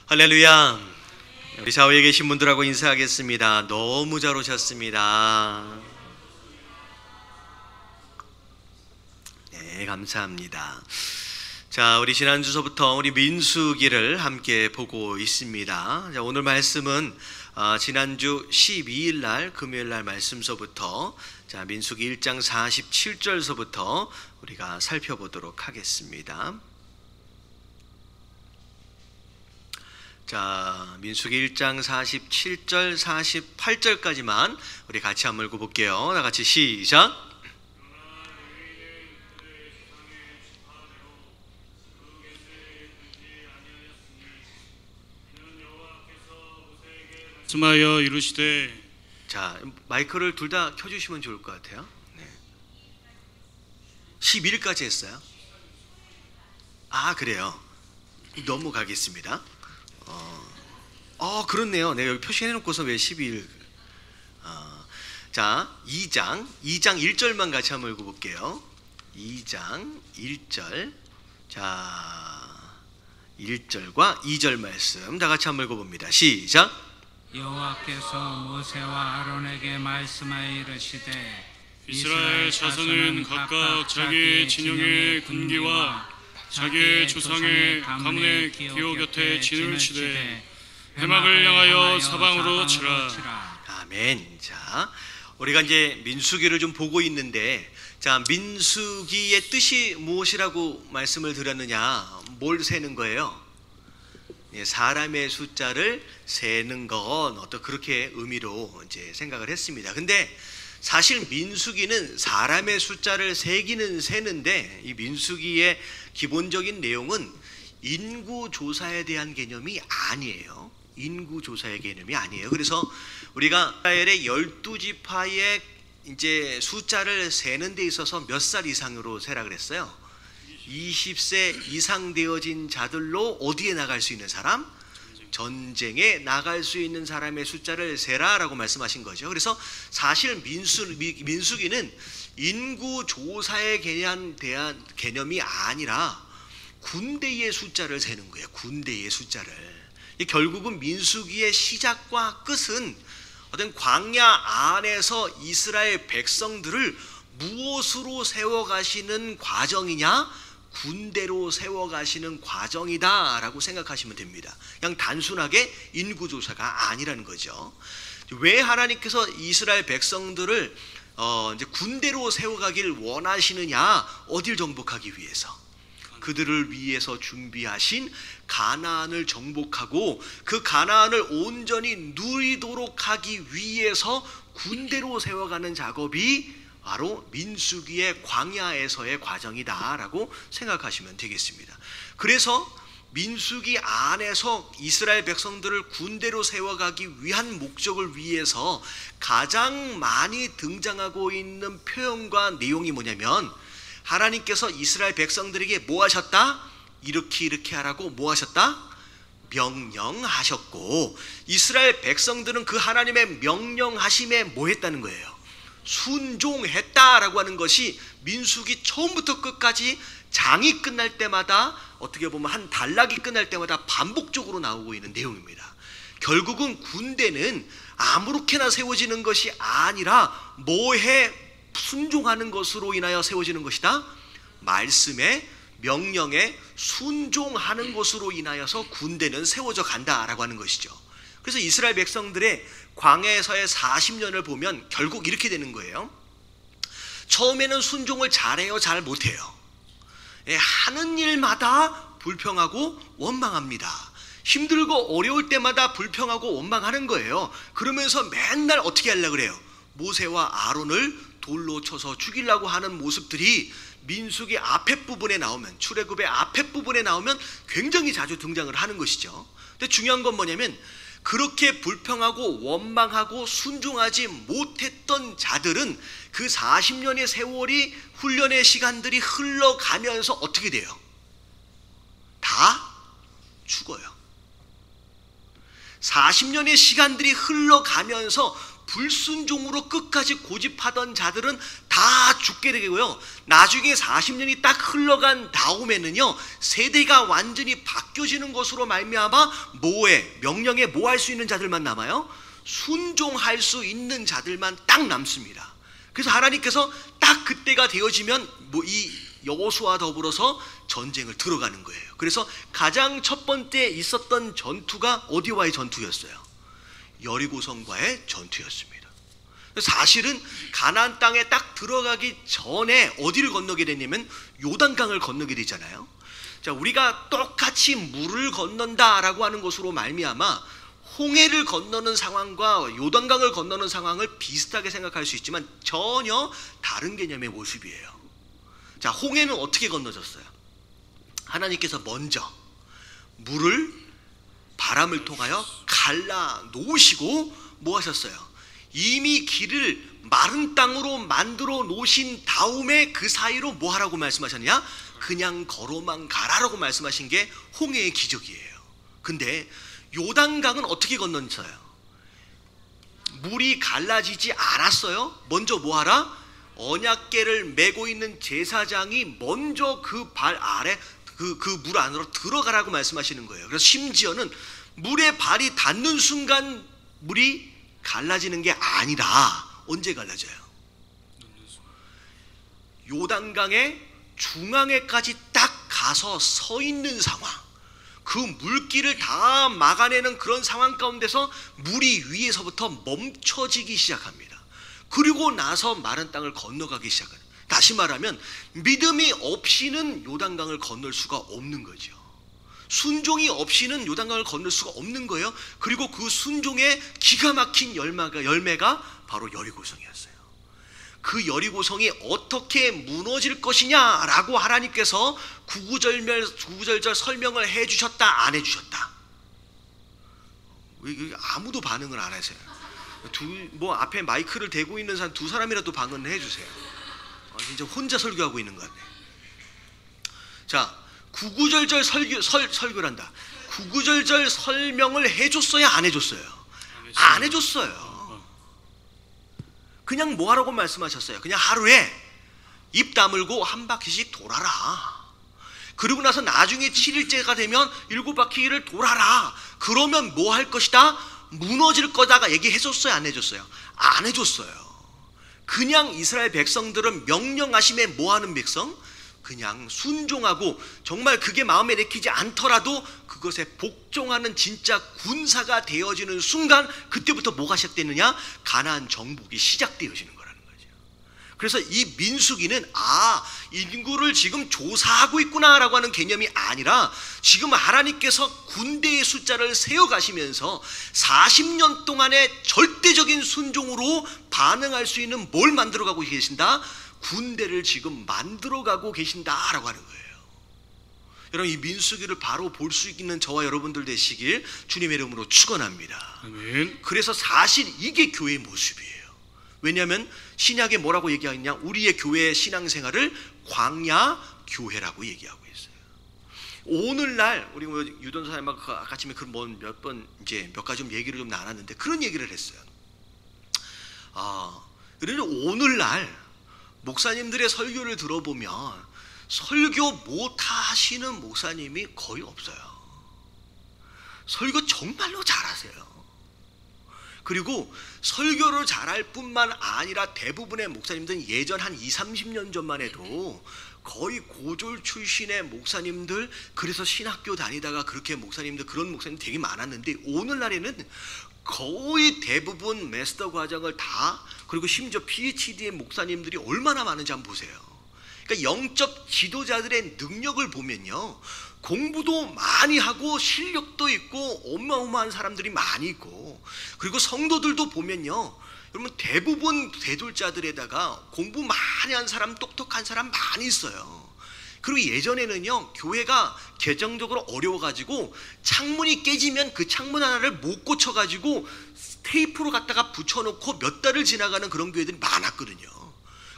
할렐루야. 우리 좌우에 계신 분들하고 인사하겠습니다. 너무 잘 오셨습니다. 네, 감사합니다. 자, 우리 지난 주서부터 우리 민수기를 함께 보고 있습니다. 자, 오늘 말씀은 지난주 12일 날 금요일 날 말씀서부터 자, 민수기 1장 47절서부터 우리가 살펴보도록 하겠습니다. 자, 민수기 1장 47절 48절까지만 우리 같이 한번 읽어볼게요. 다 같이 시작. 말씀하여 이르시되. 자, 마이크를 둘 다 켜주시면 좋을 것 같아요. 네. 11일까지 했어요. 그래요. 넘어가겠습니다. 그렇네요. 내가 여기 표시해놓고서 왜 12일? 자, 2장 1절만 같이 한번 읽어볼게요. 2장 1절. 자, 1절과 2절 말씀 다 같이 한번 읽어봅니다. 시작. 여호와께서 모세와 아론에게 말씀하여 이르시되 이스라엘 자손은 각각 자기 진영의 군기와 자기의 조상의 가문의 기호 곁에 진을 치되 해막을 향하여 사방으로 치라. 아멘. 자, 우리가 이제 민수기를 좀 보고 있는데, 자, 민수기의 뜻이 무엇이라고 말씀을 드렸느냐? 뭘 세는 거예요? 사람의 숫자를 세는 건 어떤 그렇게 의미로 이제 생각을 했습니다. 근데 사실 민수기는 사람의 숫자를 세기는 세는데, 이 민수기의 기본적인 내용은 인구 조사에 대한 개념이 아니에요. 인구 조사의 개념이 아니에요. 그래서 우리가 이스라엘의 12지파의 이제 숫자를 세는 데 있어서 몇 살 이상으로 세라 그랬어요? 20세 이상 되어진 자들로 어디에 나갈 수 있는 사람? 전쟁에 나갈 수 있는 사람의 숫자를 세라라고 말씀하신 거죠. 그래서 사실 민수기는 인구 조사에 대한 개념이 아니라 군대의 숫자를 세는 거예요. 군대의 숫자를. 결국은 민수기의 시작과 끝은 어떤 광야 안에서 이스라엘 백성들을 무엇으로 세워가시는 과정이냐? 군대로 세워가시는 과정이다라고 생각하시면 됩니다. 그냥 단순하게 인구조사가 아니라는 거죠. 왜 하나님께서 이스라엘 백성들을 이제 군대로 세워가길 원하시느냐? 어딜 정복하기 위해서? 그들을 위해서 준비하신 가나안을 정복하고 그 가나안을 온전히 누리도록 하기 위해서 군대로 세워가는 작업이 바로 민수기의 광야에서의 과정이다라고 생각하시면 되겠습니다. 그래서 민수기 안에서 이스라엘 백성들을 군대로 세워가기 위한 목적을 위해서 가장 많이 등장하고 있는 표현과 내용이 뭐냐면, 하나님께서 이스라엘 백성들에게 뭐 하셨다? 이렇게 하라고 뭐 하셨다? 명령하셨고, 이스라엘 백성들은 그 하나님의 명령하심에 뭐 했다는 거예요? 순종했다라고 하는 것이 민수기 처음부터 끝까지 장이 끝날 때마다, 어떻게 보면 한 단락이 끝날 때마다 반복적으로 나오고 있는 내용입니다. 결국은 군대는 아무렇게나 세워지는 것이 아니라 뭐에 순종하는 것으로 인하여 세워지는 것이다? 말씀에, 명령에 순종하는 것으로 인하여서 군대는 세워져 간다라고 하는 것이죠. 그래서 이스라엘 백성들의 광야에서의 40년을 보면 결국 이렇게 되는 거예요. 처음에는 순종을 잘해요, 잘 못해요? 하는 일마다 불평하고 원망합니다. 힘들고 어려울 때마다 불평하고 원망하는 거예요. 그러면서 맨날 어떻게 하려고 그래요? 모세와 아론을 돌로 쳐서 죽이려고 하는 모습들이 민수기 앞에 부분에 나오면, 출애굽의 앞에 부분에 나오면 굉장히 자주 등장을 하는 것이죠. 근데 중요한 건 뭐냐면, 그렇게 불평하고 원망하고 순종하지 못했던 자들은 그 40년의 세월이, 훈련의 시간들이 흘러가면서 어떻게 돼요? 다 죽어요. 40년의 시간들이 흘러가면서 불순종으로 끝까지 고집하던 자들은 다 죽게 되고요. 나중에 40년이 딱 흘러간 다음에는요, 세대가 완전히 바뀌어지는 것으로 말미암아 모의 명령에 모할 수 있는 자들만 남아요. 순종할 수 있는 자들만 딱 남습니다. 그래서 하나님께서 딱 그때가 되어지면 이 여호수아와 더불어서 전쟁을 들어가는 거예요. 그래서 가장 첫 번째 있었던 전투가 어디와의 전투였어요? 여리고성과의 전투였습니다. 사실은 가나안 땅에 딱 들어가기 전에 어디를 건너게 됐냐면 요단강을 건너게 되잖아요. 자, 우리가 똑같이 물을 건넌다라고 하는 것으로 말미암아 홍해를 건너는 상황과 요단강을 건너는 상황을 비슷하게 생각할 수 있지만 전혀 다른 개념의 모습이에요. 자, 홍해는 어떻게 건너졌어요? 하나님께서 먼저 물을 바람을 통하여 갈라 놓으시고 뭐 하셨어요? 이미 길을 마른 땅으로 만들어 놓으신 다음에 그 사이로 뭐 하라고 말씀하셨냐? 그냥 걸어만 가라라고 말씀하신 게 홍해의 기적이에요. 근데 요단강은 어떻게 건넜어요? 물이 갈라지지 않았어요. 먼저 뭐 하라? 언약궤를 메고 있는 제사장이 먼저 그 발 아래 그 물 안으로 들어가라고 말씀하시는 거예요. 그래서 심지어는 물에 발이 닿는 순간 물이 갈라지는 게 아니라 언제 갈라져요? 요단강의 중앙에까지 딱 가서 서 있는 상황, 그 물길을 다 막아내는 그런 상황 가운데서 물이 위에서부터 멈춰지기 시작합니다. 그리고 나서 마른 땅을 건너가기 시작합니다. 다시 말하면 믿음이 없이는 요단강을 건널 수가 없는 거죠. 순종이 없이는 요단강을 건널 수가 없는 거예요. 그리고 그 순종의 기가 막힌 열매가 바로 여리고성이었어요. 그 여리고성이 어떻게 무너질 것이냐라고 하나님께서 구구절절 설명을 해주셨다, 안 해주셨다? 왜 아무도 반응을 안 하세요? 앞에 마이크를 대고 있는 사람 두 사람이라도 반응을 해주세요. 진짜 혼자 설교하고 있는 것 같네. 자, 구구절절 설교란다. 구구절절 설명을 해줬어요, 안 해줬어요? 안 해줬어요. 그냥 뭐 하라고 말씀하셨어요? 그냥 하루에 입 다물고 한 바퀴씩 돌아라. 그리고 나서 나중에 7일째가 되면 7바퀴를 돌아라. 그러면 뭐 할 것이다? 무너질 거다가 얘기해줬어요, 안 해줬어요? 안 해줬어요. 그냥 이스라엘 백성들은 명령하심에 뭐하는 백성? 그냥 순종하고 정말 그게 마음에 내키지 않더라도 그것에 복종하는 진짜 군사가 되어지는 순간 그때부터 뭐가 시작되느냐? 가나안 정복이 시작되어지는 거라는 거죠. 그래서 이 민수기는 인구를 지금 조사하고 있구나라고 하는 개념이 아니라 지금 하나님께서 군대의 숫자를 세어가시면서 40년 동안의 절대적인 순종으로 반응할 수 있는 뭘 만들어가고 계신다? 군대를 지금 만들어가고 계신다라고 하는 거예요. 여러분, 이 민수기를 바로 볼 수 있는 저와 여러분들 되시길 주님의 이름으로 축원합니다. 아멘. 그래서 사실 이게 교회의 모습이에요. 왜냐하면 신약에 뭐라고 얘기하느냐? 우리의 교회의 신앙생활을 광야 교회라고 얘기하고 있어요. 오늘날 우리 유don사님하고 아침에 몇 가지 좀 얘기를 좀 나눴는데 그런 얘기를 했어요. 그런데 오늘날 목사님들의 설교를 들어보면 설교 못하시는 목사님이 거의 없어요. 설교 정말로 잘하세요. 그리고 설교를 잘할 뿐만 아니라 대부분의 목사님들은 예전 한 20-30년 전만 해도 거의 고졸 출신의 목사님들, 그래서 신학교 다니다가 그렇게 목사님들, 그런 목사님 되게 많았는데 오늘날에는 거의 대부분 마스터 과정을 다, 그리고 심지어 PhD의 목사님들이 얼마나 많은지 한번 보세요. 그러니까 영적 지도자들의 능력을 보면요, 공부도 많이 하고 실력도 있고 어마어마한 사람들이 많이 있고, 그리고 성도들도 보면요, 여러분 대부분 대졸자들에다가 공부 많이 한 사람, 똑똑한 사람 많이 있어요. 그리고 예전에는요, 교회가 재정적으로 어려워가지고 창문이 깨지면 그 창문 하나를 못 고쳐가지고 테이프로 갖다가 붙여놓고 몇 달을 지나가는 그런 교회들이 많았거든요.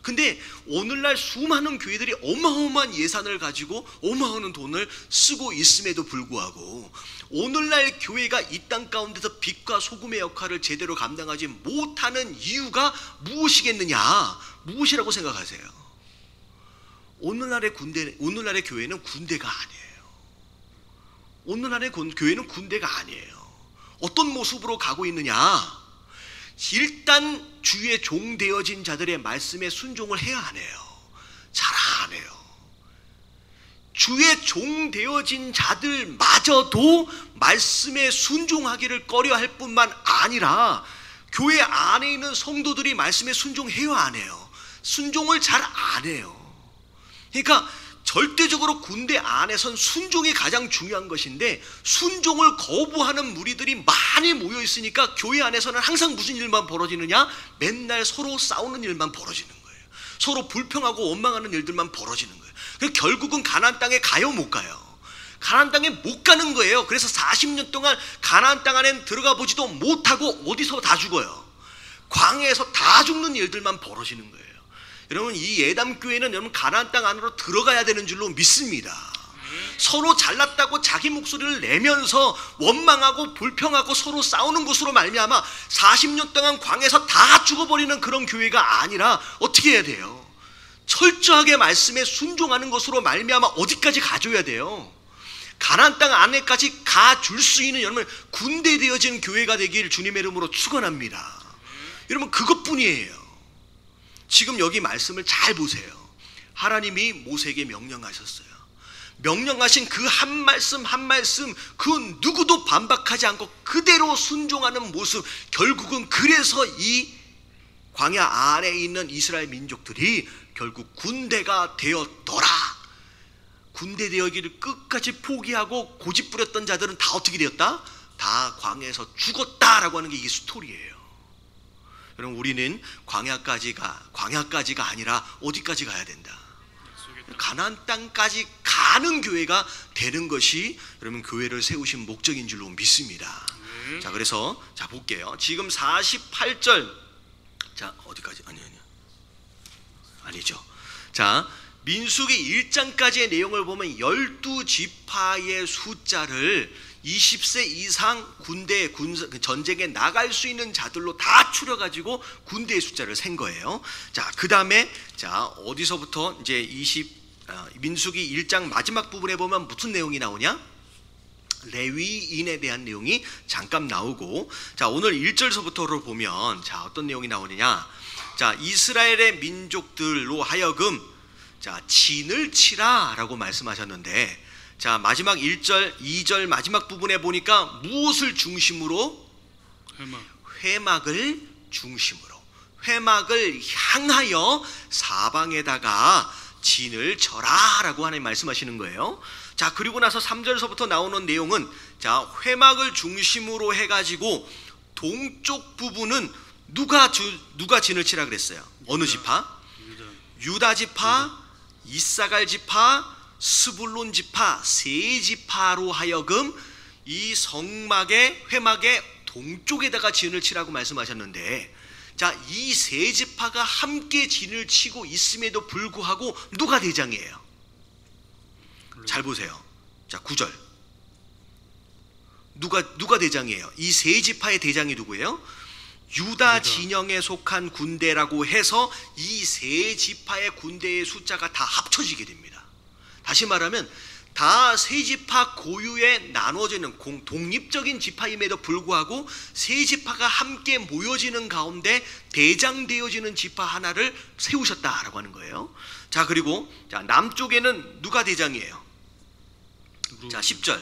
근데 오늘날 수많은 교회들이 어마어마한 예산을 가지고 어마어마한 돈을 쓰고 있음에도 불구하고 오늘날 교회가 이 땅 가운데서 빛과 소금의 역할을 제대로 감당하지 못하는 이유가 무엇이겠느냐? 무엇이라고 생각하세요? 오늘날의 교회는 군대가 아니에요. 오늘날의 교회는 군대가 아니에요. 어떤 모습으로 가고 있느냐? 일단 주의 종 되어진 자들의 말씀에 순종을 해야 하네요. 잘 안 해요. 주의 종 되어진 자들마저도 말씀에 순종하기를 꺼려할 뿐만 아니라 교회 안에 있는 성도들이 말씀에 순종해요, 안 해요? 순종을 잘 안 해요. 그러니까 절대적으로 군대 안에선 순종이 가장 중요한 것인데 순종을 거부하는 무리들이 많이 모여 있으니까 교회 안에서는 항상 무슨 일만 벌어지느냐? 맨날 서로 싸우는 일만 벌어지는 거예요. 서로 불평하고 원망하는 일들만 벌어지는 거예요. 결국은 가나안 땅에 가요, 못 가요? 가나안 땅에 못 가는 거예요. 그래서 40년 동안 가나안 땅 안에 들어가 보지도 못하고 어디서 다 죽어요. 광야에서 다 죽는 일들만 벌어지는 거예요. 여러분, 이 예담교회는 여러분 가나안 땅 안으로 들어가야 되는 줄로 믿습니다. 서로 잘났다고 자기 목소리를 내면서 원망하고 불평하고 서로 싸우는 것으로 말미암아 40년 동안 광야에서 다 죽어버리는 그런 교회가 아니라 어떻게 해야 돼요? 철저하게 말씀에 순종하는 것으로 말미암아 어디까지 가줘야 돼요? 가나안 땅 안에까지 가줄 수 있는 여러분 군대 되어진 교회가 되길 주님의 이름으로 축원합니다. 여러분, 그것뿐이에요. 지금 여기 말씀을 잘 보세요. 하나님이 모세에게 명령하셨어요. 명령하신 그 한 말씀 한 말씀, 그 누구도 반박하지 않고 그대로 순종하는 모습, 결국은 그래서 이 광야 안에 있는 이스라엘 민족들이 결국 군대가 되었더라. 군대 되어기를 끝까지 포기하고 고집부렸던 자들은 다 어떻게 되었다? 다 광야에서 죽었다라고 하는 게 이게 스토리예요. 여러분, 우리는 광야까지가 아니라 어디까지 가야 된다? 가나안 땅까지 가는 교회가 되는 것이 여러분 교회를 세우신 목적인 줄로 믿습니다. 자, 그래서 자 볼게요. 지금 48절, 자 어디까지? 아니죠. 자, 민수기 1장까지의 내용을 보면 12지파의 숫자를 20세 이상 전쟁에 나갈 수 있는 자들로 다 추려가지고 군대의 숫자를 센 거예요. 자, 그 다음에 자 어디서부터 이제 민수기 1장 마지막 부분에 보면 무슨 내용이 나오냐? 레위인에 대한 내용이 잠깐 나오고, 자 오늘 1절서부터를 보면 자 어떤 내용이 나오느냐? 자, 이스라엘의 민족들로 하여금 자 진을 치라라고 말씀하셨는데, 자 마지막 1절 2절 마지막 부분에 보니까 무엇을 중심으로? 회막을 중심으로, 회막을 향하여 사방에다가 진을 쳐라라고 하나님 말씀하시는 거예요. 자, 그리고 나서 3절서부터 나오는 내용은 자 회막을 중심으로 해가지고 동쪽 부분은 누가 진을 치라 그랬어요? 어느 지파? 유다 지파, 이사갈 지파, 스불론 지파, 세 지파로 하여금 이 회막의 동쪽에다가 진을 치라고 말씀하셨는데, 자, 이 세 지파가 함께 진을 치고 있음에도 불구하고 누가 대장이에요? 잘 보세요. 자, 9절. 누가 대장이에요? 이 세 지파의 대장이 누구예요? 유다 진영에 속한 군대라고 해서 이 세 지파의 군대의 숫자가 다 합쳐지게 됩니다. 다시 말하면 다 세 지파 고유에 나눠지는 독립적인 지파임에도 불구하고 세 지파가 함께 모여지는 가운데 대장되어지는 지파 하나를 세우셨다라고 하는 거예요. 자, 그리고 자 남쪽에는 누가 대장이에요? 자, 10절.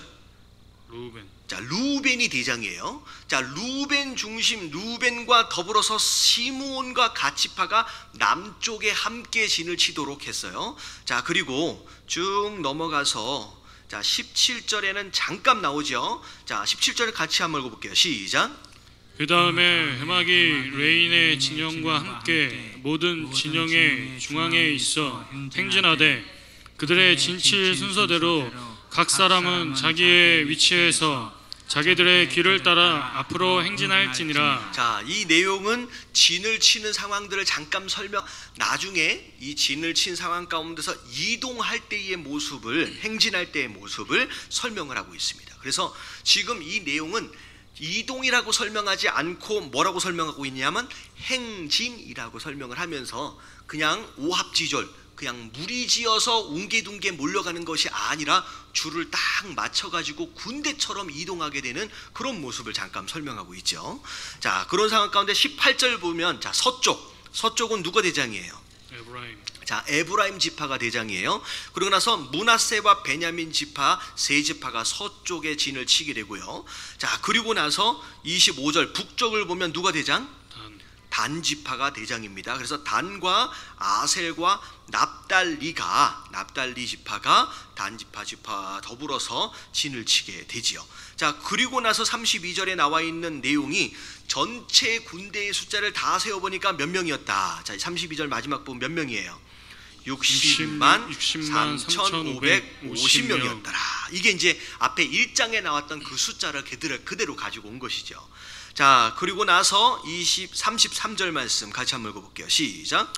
자, 루벤이 대장이에요. 자, 루벤 중심, 루벤과 더불어서 시므온과 갓지파가 남쪽에 함께 진을 치도록 했어요. 자, 그리고 쭉 넘어가서 자 17절에는 잠깐 나오죠. 자, 17절 같이 한번 읽어볼게요. 시작. 그 다음에 회막이 레인의 진영과 함께 모든 진영의 중앙에 있어 행진하되 그들의 진칠 순서대로 각 사람은 자기의 위치에서 자기들의 길을 따라 앞으로 행진할지니라. 자, 이 내용은 진을 치는 상황들을 잠깐 나중에 이 진을 친 상황 가운데서 이동할 때의 모습을, 행진할 때의 모습을 설명을 하고 있습니다. 그래서 지금 이 내용은 이동이라고 설명하지 않고 뭐라고 설명하고 있냐면 행진이라고 설명을 하면서 그냥 오합지졸, 그냥 무리지어서 웅게둥게 몰려가는 것이 아니라 줄을 딱 맞춰가지고 군대처럼 이동하게 되는 그런 모습을 잠깐 설명하고 있죠. 자, 그런 상황 가운데 18절 보면, 자, 서쪽은 누가 대장이에요? 에브라임. 자, 에브라임 지파가 대장이에요. 그러고 나서 므낫세와 베냐민 지파 세 지파가 서쪽에 진을 치게 되고요. 자, 그리고 나서 25절 북쪽을 보면 누가 대장? 단 지파가 대장입니다. 그래서 단과 아셀과 납달리 지파가 단 지파 더불어서 진을 치게 되지요. 자, 그리고 나서 32절에 나와 있는 내용이 전체 군대의 숫자를 다 세어보니까 몇 명이었다. 자, 32절 마지막 부분 몇 명이에요? 60만 3,550명이었더라. 이게 이제 앞에 1장에 나왔던 그 숫자를 그대로 가지고 온 것이죠. 자, 그리고 나서 33절 말씀 같이 한번 읽어볼게요. 시작.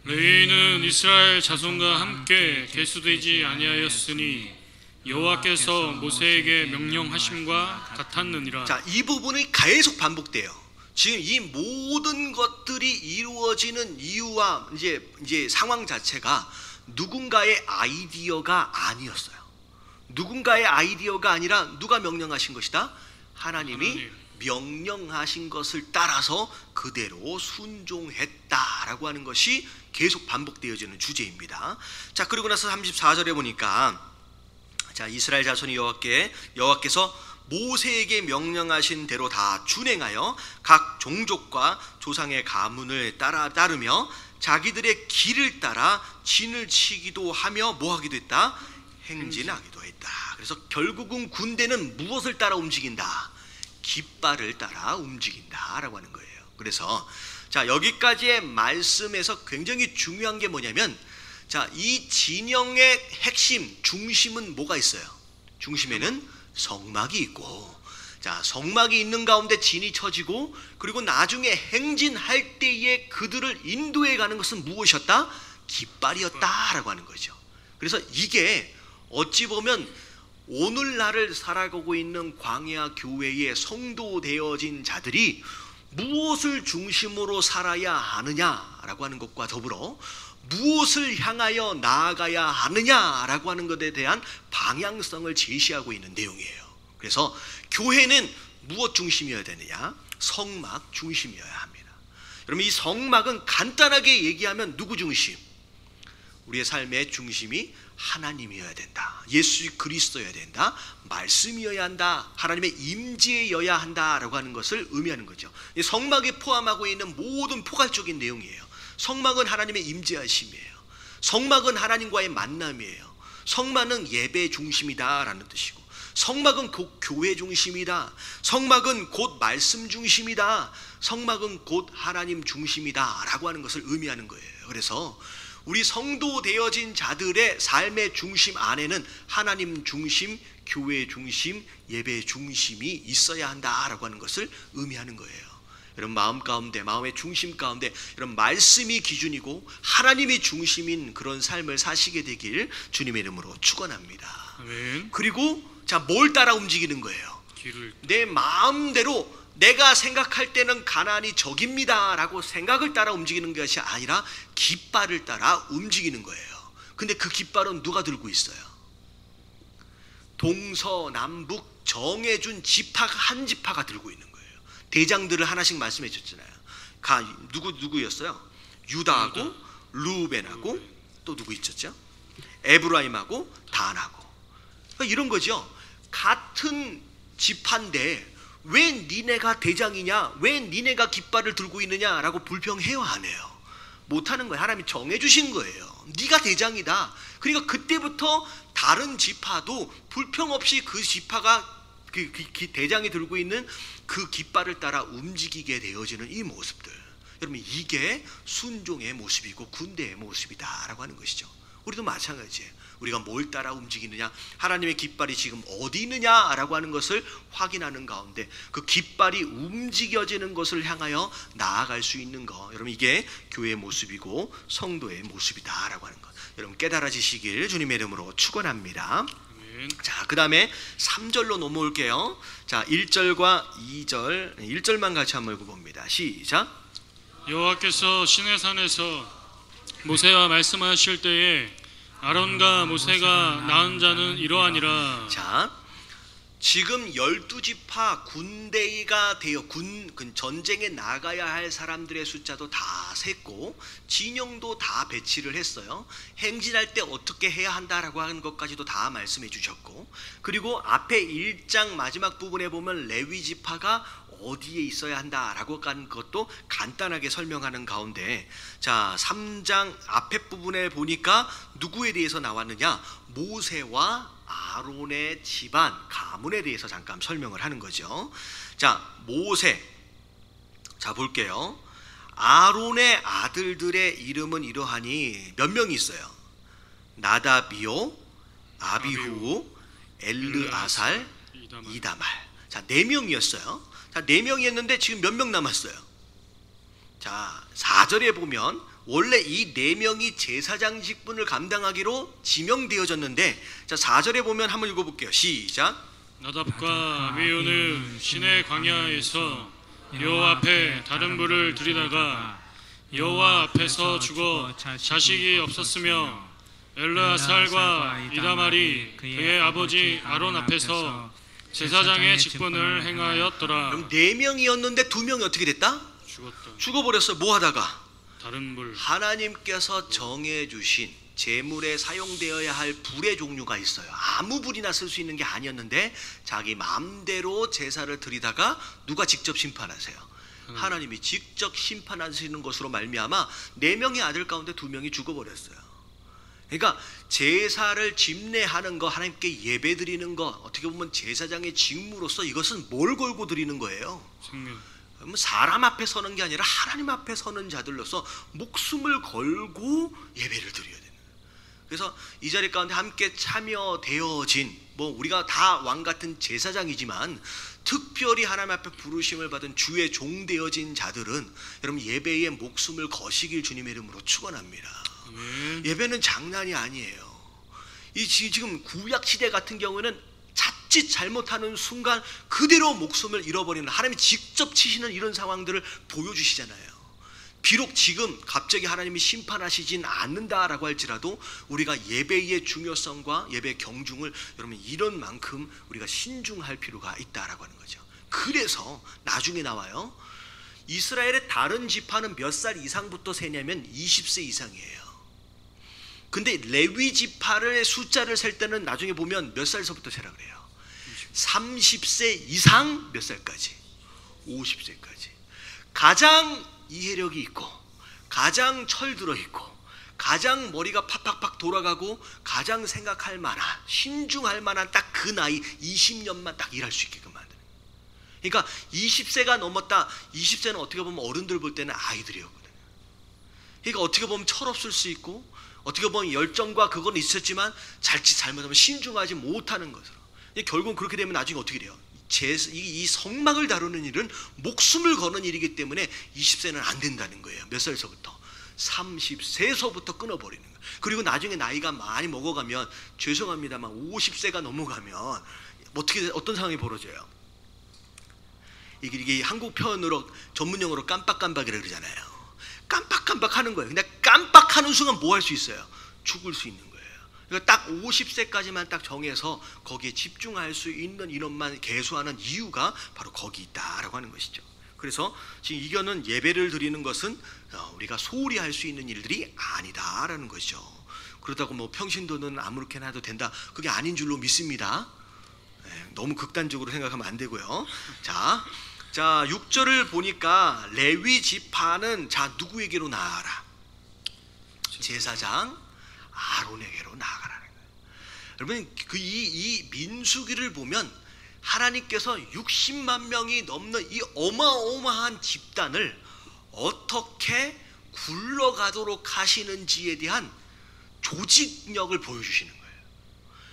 레위는 이스라엘 자손과 함께 계수되지 아니하였으니 여호와께서 모세에게 명령하심과 같았느니라. 자, 이 부분이 계속 반복돼요. 지금 이 모든 것들이 이루어지는 이유와 이제 상황 자체가 누군가의 아이디어가 아니었어요. 누군가의 아이디어가 아니라 누가 명령하신 것이다? 하나님이 명령하신 것을 따라서 그대로 순종했다라고 하는 것이 계속 반복되어지는 주제입니다. 자, 그리고 나서 34절에 보니까, 자, 이스라엘 자손이 여호와께서 모세에게 명령하신 대로 다 준행하여 각 종족과 조상의 가문을 따르며 자기들의 길을 따라 진을 치기도 하며 뭐 하기도 했다? 행진하기도 했다. 그래서 결국은 군대는 무엇을 따라 움직인다? 깃발을 따라 움직인다라고 하는 거예요. 그래서 자, 여기까지의 말씀에서 굉장히 중요한 게 뭐냐면, 자, 이 진영의 핵심, 중심은 뭐가 있어요? 중심에는 성막이 있고, 자, 성막이 있는 가운데 진이 쳐지고, 그리고 나중에 행진할 때에 그들을 인도해 가는 것은 무엇이었다? 깃발이었다라고 하는 거죠. 그래서 이게 어찌 보면 오늘날을 살아가고 있는 광야 교회의 성도 되어진 자들이 무엇을 중심으로 살아야 하느냐라고 하는 것과 더불어 무엇을 향하여 나아가야 하느냐라고 하는 것에 대한 방향성을 제시하고 있는 내용이에요. 그래서 교회는 무엇 중심이어야 되느냐? 성막 중심이어야 합니다. 여러분, 이 성막은 간단하게 얘기하면 누구 중심? 우리의 삶의 중심이 하나님이어야 된다. 예수 그리스도여야 된다. 말씀이어야 한다. 하나님의 임재여야 한다라고 하는 것을 의미하는 거죠. 성막에 포함하고 있는 모든 포괄적인 내용이에요. 성막은 하나님의 임재하심이에요. 성막은 하나님과의 만남이에요. 성막은 예배 중심이다라는 뜻이고, 성막은 곧 교회 중심이다. 성막은 곧 말씀 중심이다. 성막은 곧 하나님 중심이다라고 하는 것을 의미하는 거예요. 그래서 우리 성도 되어진 자들의 삶의 중심 안에는 하나님 중심, 교회 중심, 예배 중심이 있어야 한다라고 하는 것을 의미하는 거예요. 여러분, 마음 가운데, 마음의 중심 가운데 이런 말씀이 기준이고 하나님이 중심인 그런 삶을 사시게 되길 주님의 이름으로 축원합니다. 아멘. 그리고 자, 뭘 따라 움직이는 거예요? 내 마음대로 내가 생각할 때는 가나안이 적입니다 라고 생각을 따라 움직이는 것이 아니라 깃발을 따라 움직이는 거예요. 근데 그 깃발은 누가 들고 있어요? 동서남북 정해준 지파가, 한 지파가 들고 있는 거예요. 대장들을 하나씩 말씀해 줬잖아요. 누구였어요? 유다하고 루벤하고 또 누구 있었죠? 에브라임하고 단하고. 그러니까 이런 거죠. 같은 지파인데 왜 니네가 대장이냐, 왜 니네가 깃발을 들고 있느냐라고 불평해요, 안 해요? 못하는 거예요. 하나님이 정해주신 거예요. 네가 대장이다. 그러니까 그때부터 다른 지파도 불평 없이 그 지파가 그 대장이 들고 있는 그 깃발을 따라 움직이게 되어지는 이 모습들, 여러분, 이게 순종의 모습이고 군대의 모습이다라고 하는 것이죠. 우리도 마찬가지예요. 우리가 뭘 따라 움직이느냐, 하나님의 깃발이 지금 어디 있느냐라고 하는 것을 확인하는 가운데 그 깃발이 움직여지는 것을 향하여 나아갈 수 있는 것, 여러분 이게 교회의 모습이고 성도의 모습이다라고 하는 것, 여러분 깨달아지시길 주님의 이름으로 축원합니다. 자, 그 다음에 3절로 넘어올게요. 자, 1절과 2절, 1절만 같이 한번 읽어봅니다. 시작. 여호와께서 시내산에서 모세와 말씀하실 때에 아론과 모세가 낳은 자는 이러하니라. 자, 지금 12지파 군대가 되어 전쟁에 나가야 할 사람들의 숫자도 다 셌고 진영도 다 배치를 했어요. 행진할 때 어떻게 해야 한다라고 하는 것까지도 다 말씀해 주셨고, 그리고 앞에 1장 마지막 부분에 보면 레위지파가 어디에 있어야 한다라고 하는 것도 간단하게 설명하는 가운데, 자 3장 앞에 부분에 보니까 누구에 대해서 나왔느냐, 모세와 아론의 집안 가문에 대해서 잠깐 설명을 하는 거죠. 자, 모세, 자 볼게요. 아론의 아들들의 이름은 이러하니 몇 명이 있어요? 나다비오, 아비후, 엘르아살, 이다말. 자, 4명이었어요. 자, 4명이었는데 지금 몇 명 남았어요? 자, 4절에 보면 원래 이 4명이 제사장 직분을 감당하기로 지명되어졌는데, 자 4절에 보면 한번 읽어볼게요. 시작. 나답과 아비후는 시내 광야에서 여호와 앞에 다른 불을 들이다가 여호와 앞에서 죽어 자식이 없었으며 엘르아살과 이다말이 그의 아버지 아론 앞에서 제사장의 직분을 행하였더라. 그럼 4명이었는데 2명이 어떻게 됐다? 죽었다. 죽어버렸어요. 뭐 하다가? 다른 불. 하나님께서 정해주신 제물에 사용되어야 할 불의 종류가 있어요. 아무 불이나 쓸 수 있는 게 아니었는데 자기 마음대로 제사를 드리다가 누가 직접 심판하세요? 하나님이 직접 심판하시는 것으로 말미암아 4명의 아들 가운데 2명이 죽어버렸어요. 그러니까 제사를 집례하는 거, 하나님께 예배 드리는 거, 어떻게 보면 제사장의 직무로서 이것은 뭘 걸고 드리는 거예요? 생명. 사람 앞에 서는 게 아니라 하나님 앞에 서는 자들로서 목숨을 걸고 예배를 드려야 되는 거예요. 그래서 이 자리 가운데 함께 참여되어진, 뭐 우리가 다 왕 같은 제사장이지만 특별히 하나님 앞에 부르심을 받은 주의 종 되어진 자들은 여러분 예배에 목숨을 거시길 주님의 이름으로 축원합니다. 예배는 장난이 아니에요. 이 지금 구약 시대 같은 경우는 자칫 잘못하는 순간 그대로 목숨을 잃어버리는, 하나님이 직접 치시는 이런 상황들을 보여주시잖아요. 비록 지금 갑자기 하나님이 심판하시진 않는다라고 할지라도 우리가 예배의 중요성과 예배 경중을 여러분 이런 만큼 우리가 신중할 필요가 있다라고 하는 거죠. 그래서 나중에 나와요. 이스라엘의 다른 지파는 몇 살 이상부터 세냐면 20세 이상이에요. 근데 레위 지파의 숫자를 셀 때는 나중에 보면 몇 살서부터 세라 그래요? 30세 이상 몇 살까지? 50세까지. 가장 이해력이 있고 가장 철들어 있고 가장 머리가 팍팍팍 돌아가고 가장 생각할 만한, 신중할 만한 딱 그 나이 20년만 딱 일할 수 있게끔 만드는 거예요. 그러니까 20세가 넘었다, 20세는 어떻게 보면 어른들 볼 때는 아이들이었거든요. 그러니까 어떻게 보면 철없을 수 있고 어떻게 보면 열정과 그건 있었지만 자칫 잘못하면 신중하지 못하는 것으로, 결국은 그렇게 되면 나중에 어떻게 돼요? 이 성막을 다루는 일은 목숨을 거는 일이기 때문에 20세는 안 된다는 거예요. 몇 살서부터? 30세서부터 끊어버리는 거예요. 그리고 나중에 나이가 많이 먹어가면, 죄송합니다만 50세가 넘어가면 어떤 상황이 벌어져요? 이게 한국 표현으로 전문용어로 깜빡깜빡이라고 그러잖아요. 깜빡깜빡 하는 거예요. 근데 깜빡하는 순간 뭐 할 수 있어요? 죽을 수 있는 거예요. 그러니까 딱 50세까지만 딱 정해서 거기에 집중할 수 있는 인원만 계수하는 이유가 바로 거기 있다라고 하는 것이죠. 그래서 지금 이거는 예배를 드리는 것은 우리가 소홀히 할 수 있는 일들이 아니다라는 것이죠. 그렇다고 뭐 평신도는 아무렇게나 해도 된다, 그게 아닌 줄로 믿습니다. 너무 극단적으로 생각하면 안 되고요. 자 6절을 보니까 레위 지파는 자 누구에게로 나아가라? 제사장 아론에게로 나아가라는 거예요. 여러분 이 민수기를 보면 하나님께서 60만 명이 넘는 이 어마어마한 집단을 어떻게 굴러가도록 하시는지에 대한 조직력을 보여주시는 거예요.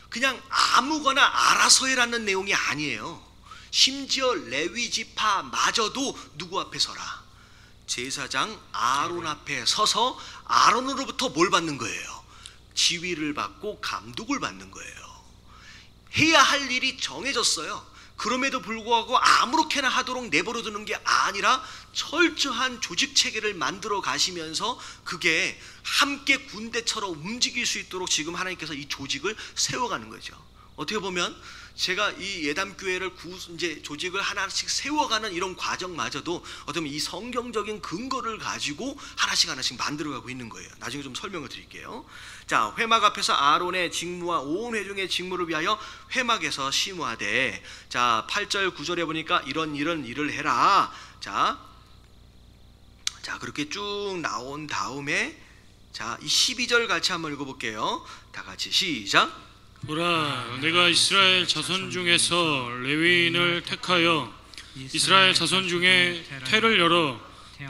그냥 아무거나 알아서 해라는 내용이 아니에요. 심지어 레위 지파마저도 누구 앞에 서라? 제사장 아론 앞에 서서 아론으로부터 뭘 받는 거예요? 지휘를 받고 감독을 받는 거예요. 해야 할 일이 정해졌어요. 그럼에도 불구하고 아무렇게나 하도록 내버려 두는 게 아니라 철저한 조직 체계를 만들어 가시면서 그게 함께 군대처럼 움직일 수 있도록 지금 하나님께서 이 조직을 세워가는 거죠. 어떻게 보면 제가 이 예담교회를 이제 조직을 하나씩 세워가는 이런 과정마저도 어떻게 보면 이 성경적인 근거를 가지고 하나씩 만들어가고 있는 거예요. 나중에 좀 설명을 드릴게요. 자, 회막 앞에서 아론의 직무와 온 회중의 직무를 위하여 회막에서 심호하되, 자 8절 9절에 보니까 이런 일을 해라. 자 그렇게 쭉 나온 다음에 자 이 12절 같이 한번 읽어볼게요. 다 같이 시작. 보라, 내가 이스라엘 자손 중에서 레위인을 택하여 이스라엘 자손 중에 태를 열어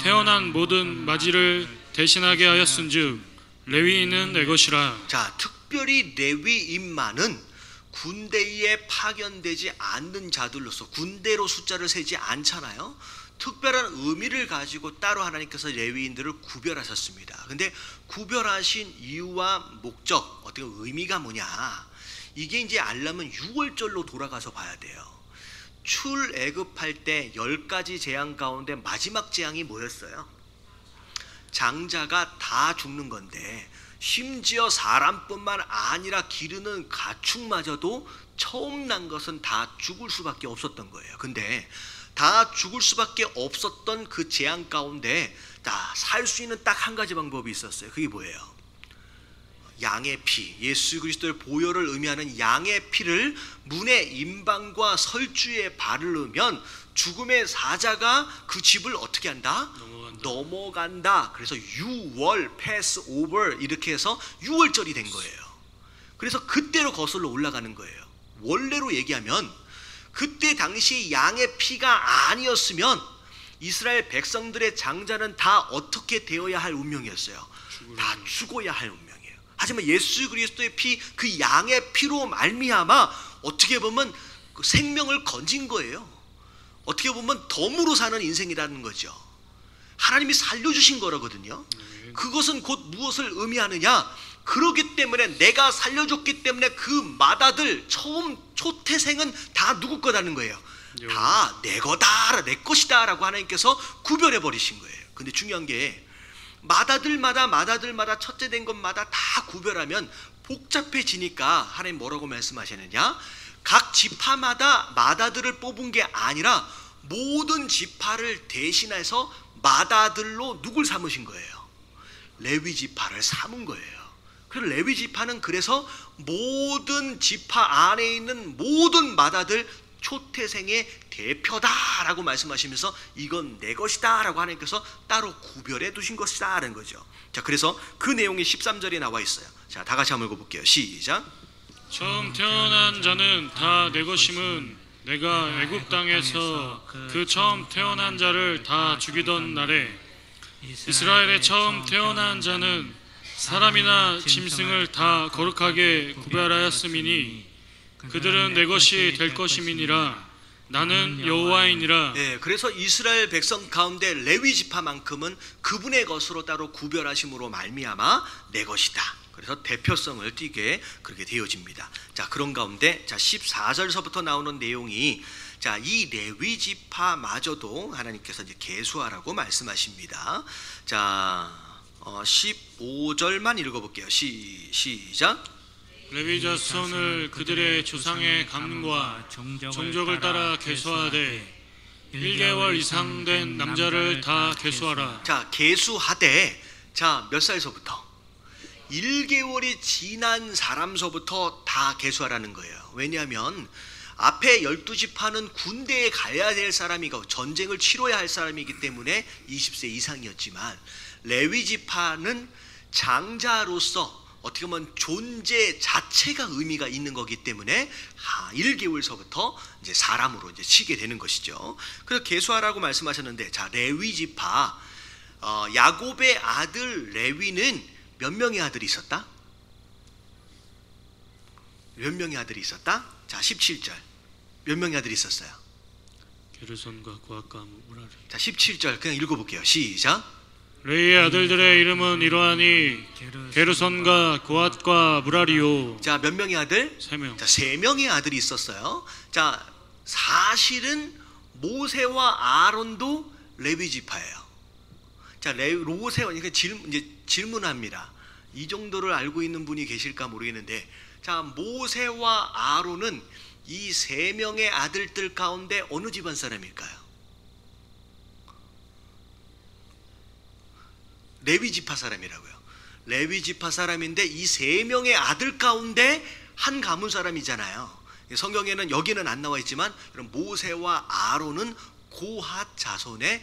태어난 모든 마지를 대신하게 하였은즉 레위인은 내 것이라. 자, 특별히 레위인만은 군대에 파견되지 않는 자들로서 군대로 숫자를 세지 않잖아요. 특별한 의미를 가지고 따로 하나님께서 레위인들을 구별하셨습니다. 근데 구별하신 이유와 목적, 어떻게 의미가 뭐냐? 이게 이제 알려면 6월절로 돌아가서 봐야 돼요. 출애굽할 때 10가지 재앙 가운데 마지막 재앙이 뭐였어요? 장자가 다 죽는 건데, 심지어 사람뿐만 아니라 기르는 가축마저도 처음 난 것은 다 죽을 수밖에 없었던 거예요. 근데 다 죽을 수밖에 없었던 그 재앙 가운데 살 수 있는 딱 한 가지 방법이 있었어요. 그게 뭐예요? 양의 피, 예수 그리스도의 보혈을 의미하는 양의 피를 문의 임방과 설주에 바르면 죽음의 사자가 그 집을 어떻게 한다? 넘어간다. 그래서 6월, 패스 오버 이렇게 해서 6월절이 된 거예요. 그래서 그때로 거슬러 올라가는 거예요. 원래로 얘기하면 그때 당시 양의 피가 아니었으면 이스라엘 백성들의 장자는 다 어떻게 되어야 할 운명이었어요? 다 죽어야 할 운명이에요. 하지만 예수 그리스도의 피, 그 양의 피로 말미암아 어떻게 보면 그 생명을 건진 거예요. 어떻게 보면 덤으로 사는 인생이라는 거죠. 하나님이 살려주신 거라거든요. 그것은 곧 무엇을 의미하느냐? 그러기 때문에 내가 살려줬기 때문에 그 맏아들 처음 초태생은 다 누구 거라는 거예요. 다 내 거다, 내 것이다 라고 하나님께서 구별해 버리신 거예요. 근데 중요한 게 맏아들마다 첫째 된 것마다 다 구별하면 복잡해지니까 하나님 뭐라고 말씀하시느냐? 각 지파마다 맏아들을 뽑은 게 아니라 모든 지파를 대신해서 맏아들로 누굴 삼으신 거예요? 레위 지파를 삼은 거예요. 그래서 레위 지파는 그래서 모든 지파 안에 있는 모든 맏아들 초태생의 대표다라고 말씀하시면서 이건 내 것이다 라고 하나님께서 따로 구별해 두신 것이다라는 거죠. 자, 그래서 그 내용이 13절에 나와 있어요. 자, 다 같이 한번 읽어볼게요. 시작. 처음 태어난 자는 다 내 것임은 내가 애굽 땅에서 그 처음 태어난 자를 다 죽이던 날에 이스라엘의 처음 태어난 자는 사람이나 짐승을 다 거룩하게 구별하였음이니 그들은 내 것이 될 것임이니라. 나는 여호와이니라. 네, 그래서 이스라엘 백성 가운데 레위 지파만큼은 그분의 것으로 따로 구별하심으로 말미암아 내 것이다. 그래서 대표성을 띠게 그렇게 되어집니다. 자, 그런 가운데 자 14절서부터 나오는 내용이 자, 이 레위 지파마저도 하나님께서 이제 계수하라고 말씀하십니다. 자, 15절만 읽어볼게요. 시작. 레위 자손을 그들의 조상의 가문과 종족을 따라 계수하되 1개월 이상 된 남자를 다 계수하라. 자, 계수하되 자, 몇 살서부터? 1개월이 지난 사람서부터 다 계수하라는 거예요. 왜냐하면 앞에 12지파는 군대에 가야 될 사람이고 전쟁을 치러야 할 사람이기 때문에 20세 이상이었지만 레위 지파는 장자로서 어떻게 보면 존재 자체가 의미가 있는 거기 때문에 1개월서부터 이제 사람으로 이제 치게 되는 것이죠. 그래서 계수하라고 말씀하셨는데, 자, 레위 지파 야곱의 아들 레위는 몇 명의 아들이 있었다? 몇 명의 아들이 있었다? 자, 17절. 몇 명의 아들이 있었어요? 게르손과 고앗과 무라리. 자, 17절 그냥 읽어볼게요. 시작. 레이의 아들들의 이름은 이러하니 게르손과 고앗과 무라리요. 자, 몇 명의 아들? 3명. 자, 3명의 아들이 있었어요. 자, 사실은 모세와 아론도 레위 지파예요. 자, 모세와 이제 질문합니다. 이 정도를 알고 있는 분이 계실까 모르겠는데, 자, 모세와 아론은 이 3명의 아들들 가운데 어느 집안 사람일까요? 레위 지파 사람이라고요. 레위 지파 사람인데 이 3명의 아들 가운데 한 가문 사람이잖아요. 성경에는 여기는 안 나와 있지만 모세와 아론은 고핫 자손의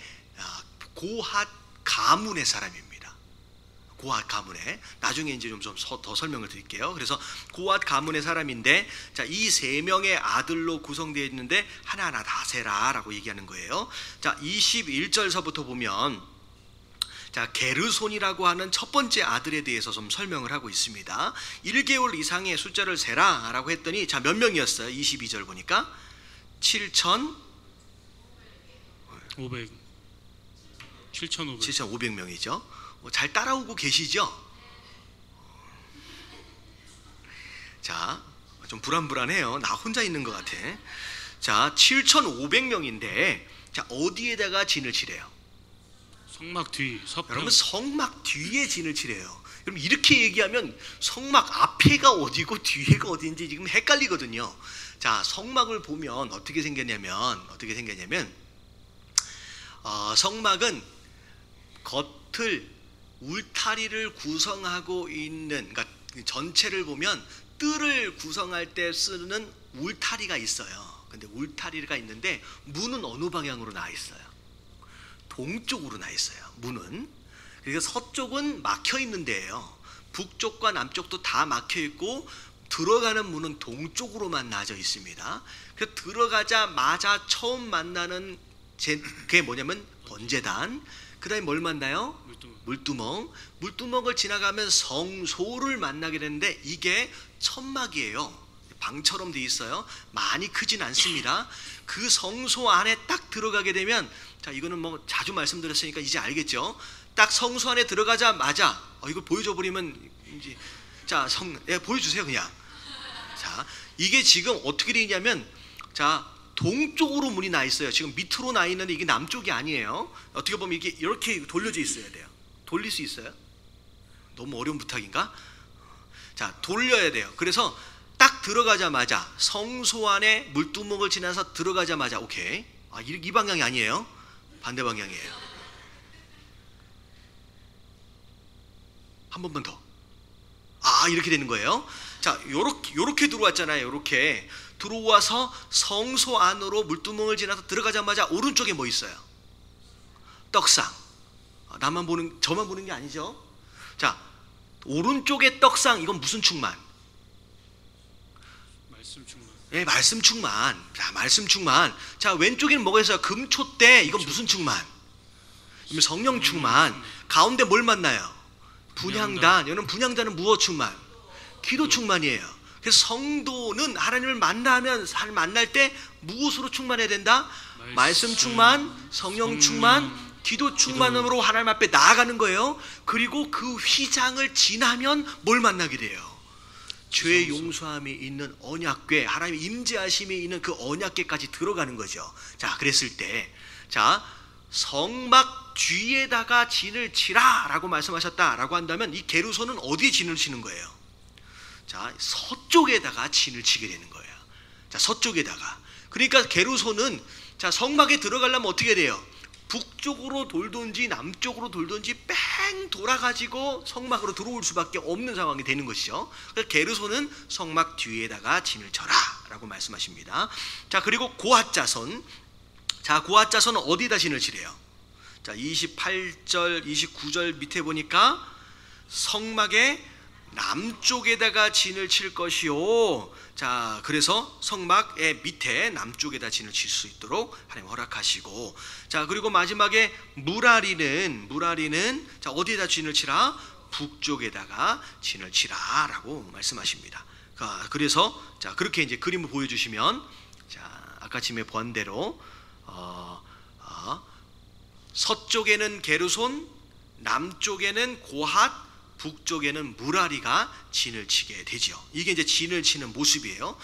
고핫 가문의 사람입니다. 고핫 가문의, 나중에 이제 좀 더 설명을 드릴게요. 그래서 고핫 가문의 사람인데, 자, 이 3명의 아들로 구성되어 있는데 하나하나 다 세라라고 얘기하는 거예요. 자, 21절서부터 보면, 자, 게르손이라고 하는 첫 번째 아들에 대해서 좀 설명을 하고 있습니다. 1개월 이상의 숫자를 세라라고 했더니, 자, 몇 명이었어요? 22절 보니까 7,500명이죠. 잘 따라오고 계시죠? 자, 좀 불안해요. 나 혼자 있는 것 같아. 자, 7,500명인데, 자, 어디에다가 진을 치래요? 성막 뒤 서편. 여러분, 성막 뒤에 진을 치래요. 여러분, 이렇게 얘기하면 성막 앞에가 어디고 뒤에가 어딘지 지금 헷갈리거든요. 자, 성막을 보면 어떻게 생겼냐면 성막은 겉을 울타리를 구성하고 있는, 그러니까 전체를 보면 뜰을 구성할 때 쓰는 울타리가 있어요. 근데 울타리가 있는데 문은 어느 방향으로 나와 있어요? 동쪽으로 나 있어요. 문은. 그래서 서쪽은 막혀 있는 데예요. 북쪽과 남쪽도 다 막혀 있고 들어가는 문은 동쪽으로만 나져 있습니다. 그래서 들어가자마자 처음 만나는 그게 뭐냐면 번제단. 그다음에 뭘 만나요? 물두멍을 지나가면 성소를 만나게 되는데 이게 천막이에요. 방처럼 돼 있어요. 많이 크진 않습니다. 그 성소 안에 딱 들어가게 되면, 자, 이거는 뭐 자주 말씀드렸으니까 이제 알겠죠? 딱 성소 안에 들어가자마자 이거 보여줘 버리면 이제, 자, 보여주세요 그냥. 자, 이게 지금 어떻게 돼 있냐면, 자, 동쪽으로 문이 나 있어요. 지금 밑으로 나 있는데 이게 남쪽이 아니에요. 어떻게 보면 이게 이렇게 돌려져 있어야 돼요. 돌릴 수 있어요? 너무 어려운 부탁인가? 자, 돌려야 돼요. 그래서 딱 들어가자마자 성소 안에 물두멍을 지나서 들어가자마자, 오케이, 이 방향이 아니에요. 반대 방향이에요. 한 번만 더. 이렇게 되는 거예요. 자, 요렇게 들어왔잖아요. 요렇게 들어와서 성소 안으로 물두멍을 지나서 들어가자마자 오른쪽에 뭐 있어요? 떡상. 저만 보는 게 아니죠. 자, 오른쪽에 떡상, 이건 무슨 충만? 말씀 충만. 네, 말씀 충만. 자, 말씀 충만. 자, 왼쪽에는 뭐가 있어요? 금초대. 이건 무슨 충만? 성령 충만. 가운데 뭘 만나요? 분향단. 이거는 분향단은 무엇 충만? 기도 충만이에요. 그래서 성도는 하나님을 만날 때 무엇으로 충만해야 된다? 말씀 충만, 성령 충만, 기도 충만으로 하나님 앞에 나아가는 거예요. 그리고 그 휘장을 지나면 뭘 만나게 돼요? 죄의 용서함이 있는 언약궤, 하나님의 임재하심이 있는 그 언약궤까지 들어가는 거죠. 자, 그랬을 때, 자, 성막 뒤에다가 진을 치라 라고 말씀하셨다라고 한다면, 이 게르손은 어디에 진을 치는 거예요? 자, 서쪽에다가 진을 치게 되는 거예요. 자, 서쪽에다가. 그러니까 게르손은, 자, 성막에 들어가려면 어떻게 돼요? 북쪽으로 돌든지 남쪽으로 돌든지 뺑 돌아가지고 성막으로 들어올 수밖에 없는 상황이 되는 것이죠. 그래서 게르손은 성막 뒤에다가 진을 쳐라 라고 말씀하십니다. 자, 그리고 고핫 자손. 자, 고핫 자손은 어디다 진을 치래요? 자, 28절 29절 밑에 보니까 성막의 남쪽에다가 진을 칠 것이요. 자, 그래서 성막의 밑에 남쪽에다 진을 칠 수 있도록 하나님 허락하시고, 자, 그리고 마지막에 무라리는 자, 어디에다 진을 치라? 북쪽에다가 진을 치라라고 말씀하십니다. 그래서 자 그렇게 이제 그림을 보여주시면 자 아까 지금 보한 대로 서쪽에는 게르손, 남쪽에는 고핫, 북쪽에는 무라리가 진을 치게 되죠. 이게 이제 진을 치는 모습이에요.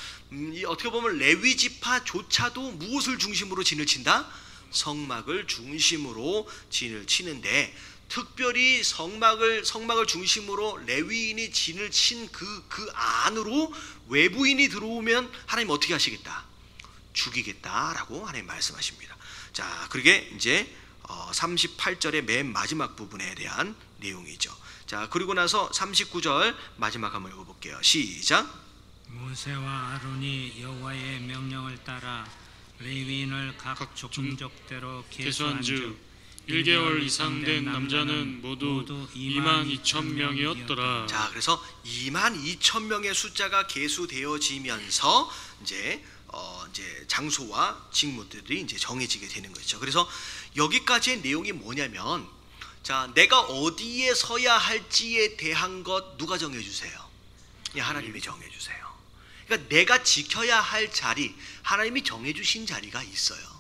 어떻게 보면 레위 지파조차도 무엇을 중심으로 진을 친다? 성막을 중심으로 진을 치는데, 특별히 성막을 중심으로 레위인이 진을 친 그 안으로 외부인이 들어오면 하나님 어떻게 하시겠다? 죽이겠다라고 하나님 말씀하십니다. 자, 그게 이제 38절의 맨 마지막 부분에 대한 내용이죠. 자, 그리고 나서 39절 마지막 한번 읽어볼게요. 시작. 모세와 아론이 여호와의 명령을 따라 레위인을 각 종족대로 계수한즉 1개월 이상 된 남자는 모두 22,000명이었더라. 자, 그래서 22,000명의 숫자가 계수되어지면서 이제 장소와 직무들이 이제 정해지게 되는 거죠. 그래서 여기까지의 내용이 뭐냐면, 자, 내가 어디에 서야 할지에 대한 것 누가 정해주세요? 하나님이 정해주세요. 그러니까 내가 지켜야 할 자리, 하나님이 정해주신 자리가 있어요.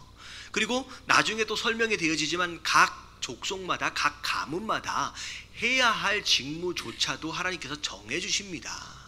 그리고 나중에 또 설명이 되어지지만 각 족속마다, 각 가문마다 해야 할 직무조차도 하나님께서 정해주십니다.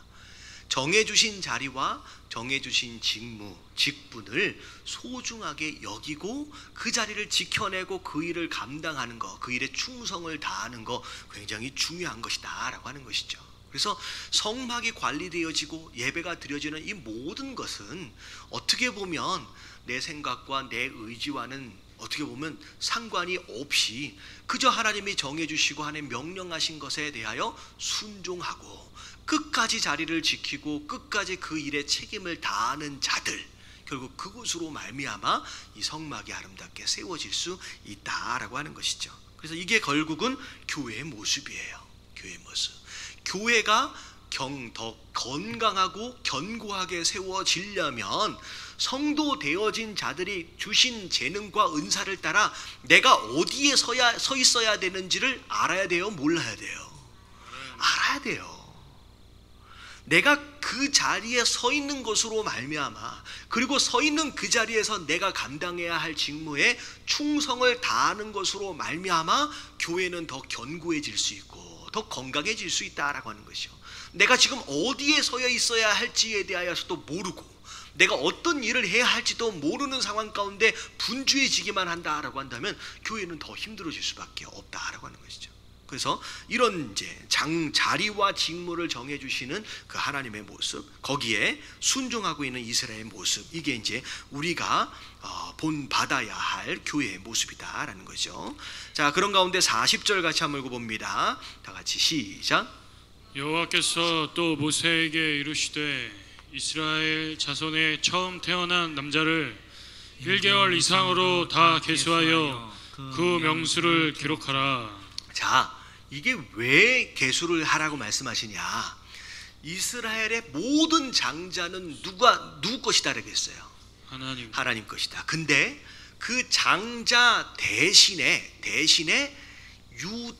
정해주신 자리와 정해주신 직무, 직분을 소중하게 여기고 그 자리를 지켜내고 그 일을 감당하는 것, 그 일에 충성을 다하는 것 굉장히 중요한 것이다 라고 하는 것이죠. 그래서 성막이 관리되어지고 예배가 드려지는 이 모든 것은 어떻게 보면 내 생각과 내 의지와는 어떻게 보면 상관이 없이 그저 하나님이 정해주시고 하나님 명령하신 것에 대하여 순종하고 끝까지 자리를 지키고 끝까지 그 일에 책임을 다하는 자들, 결국 그곳으로 말미암아 이 성막이 아름답게 세워질 수 있다라고 하는 것이죠. 그래서 이게 결국은 교회의 모습이에요. 교회의 모습. 교회가 더 건강하고 견고하게 세워지려면 성도 되어진 자들이 주신 재능과 은사를 따라 내가 어디에 서 있어야 되는지를 알아야 돼요? 몰라야 돼요? 알아야 돼요. 내가 그 자리에 서 있는 것으로 말미암아, 그리고 서 있는 그 자리에서 내가 감당해야 할 직무에 충성을 다하는 것으로 말미암아 교회는 더 견고해질 수 있고 더 건강해질 수 있다라고 하는 것이요. 내가 지금 어디에 서 있어야 할지에 대하여서도 모르고 내가 어떤 일을 해야 할지도 모르는 상황 가운데 분주해지기만 한다라고 한다면 교회는 더 힘들어질 수밖에 없다라고 하는 것이죠. 그래서 이런 이제 자리와 직무를 정해주시는 그 하나님의 모습, 거기에 순종하고 있는 이스라엘의 모습, 이게 이제 우리가 본받아야 할 교회의 모습이다라는 거죠. 자, 그런 가운데 40절 같이 한번 읽어봅니다. 다 같이 시작. 여호와께서 또 모세에게 이르시되 이스라엘 자손의 처음 태어난 남자를 1개월 이상으로 다 계수하여 그 명수를 기록하라. 자, 이게 왜 계수를 하라고 말씀하시냐? 이스라엘의 모든 장자는 누구 것이다 그랬어요? 하나님 것이다. 근데 그 장자 대신에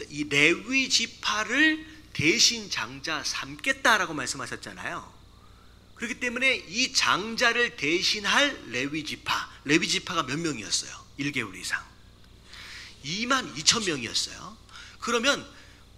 이 레위 지파를 대신 장자 삼겠다라고 말씀하셨잖아요. 그렇기 때문에 이 장자를 대신할 레위 지파가 몇 명이었어요? 1개월 이상 22,000명이었어요. 그러면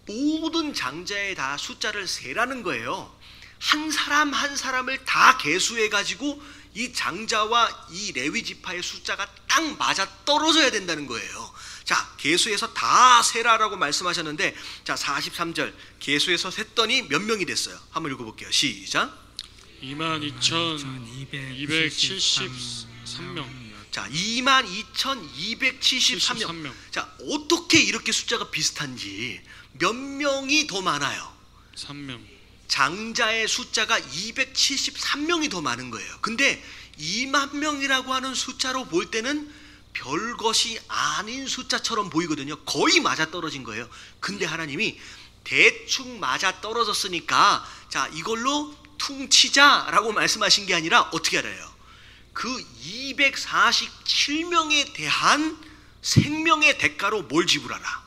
모든 장자에 다 숫자를 세라는 거예요. 한 사람 한 사람을 다 계수해 가지고 이 장자와 이 레위 지파의 숫자가 딱 맞아 떨어져야 된다는 거예요. 자, 계수해서 다 세라라고 말씀하셨는데, 자, 43절 계수해서 셌더니 몇 명이 됐어요? 한번 읽어볼게요. 시작. 22,273명. 자, 22,273명. 자, 어떻게 이렇게 숫자가 비슷한지, 몇 명이 더 많아요? 3명. 장자의 숫자가 273명이 더 많은 거예요. 근데 2만 명이라고 하는 숫자로 볼 때는 별것이 아닌 숫자처럼 보이거든요. 거의 맞아떨어진 거예요. 근데 하나님이 대충 맞아떨어졌으니까 자, 이걸로 퉁치자라고 말씀하신 게 아니라 어떻게 알아요? 그 247명에 대한 생명의 대가로 뭘 지불하라?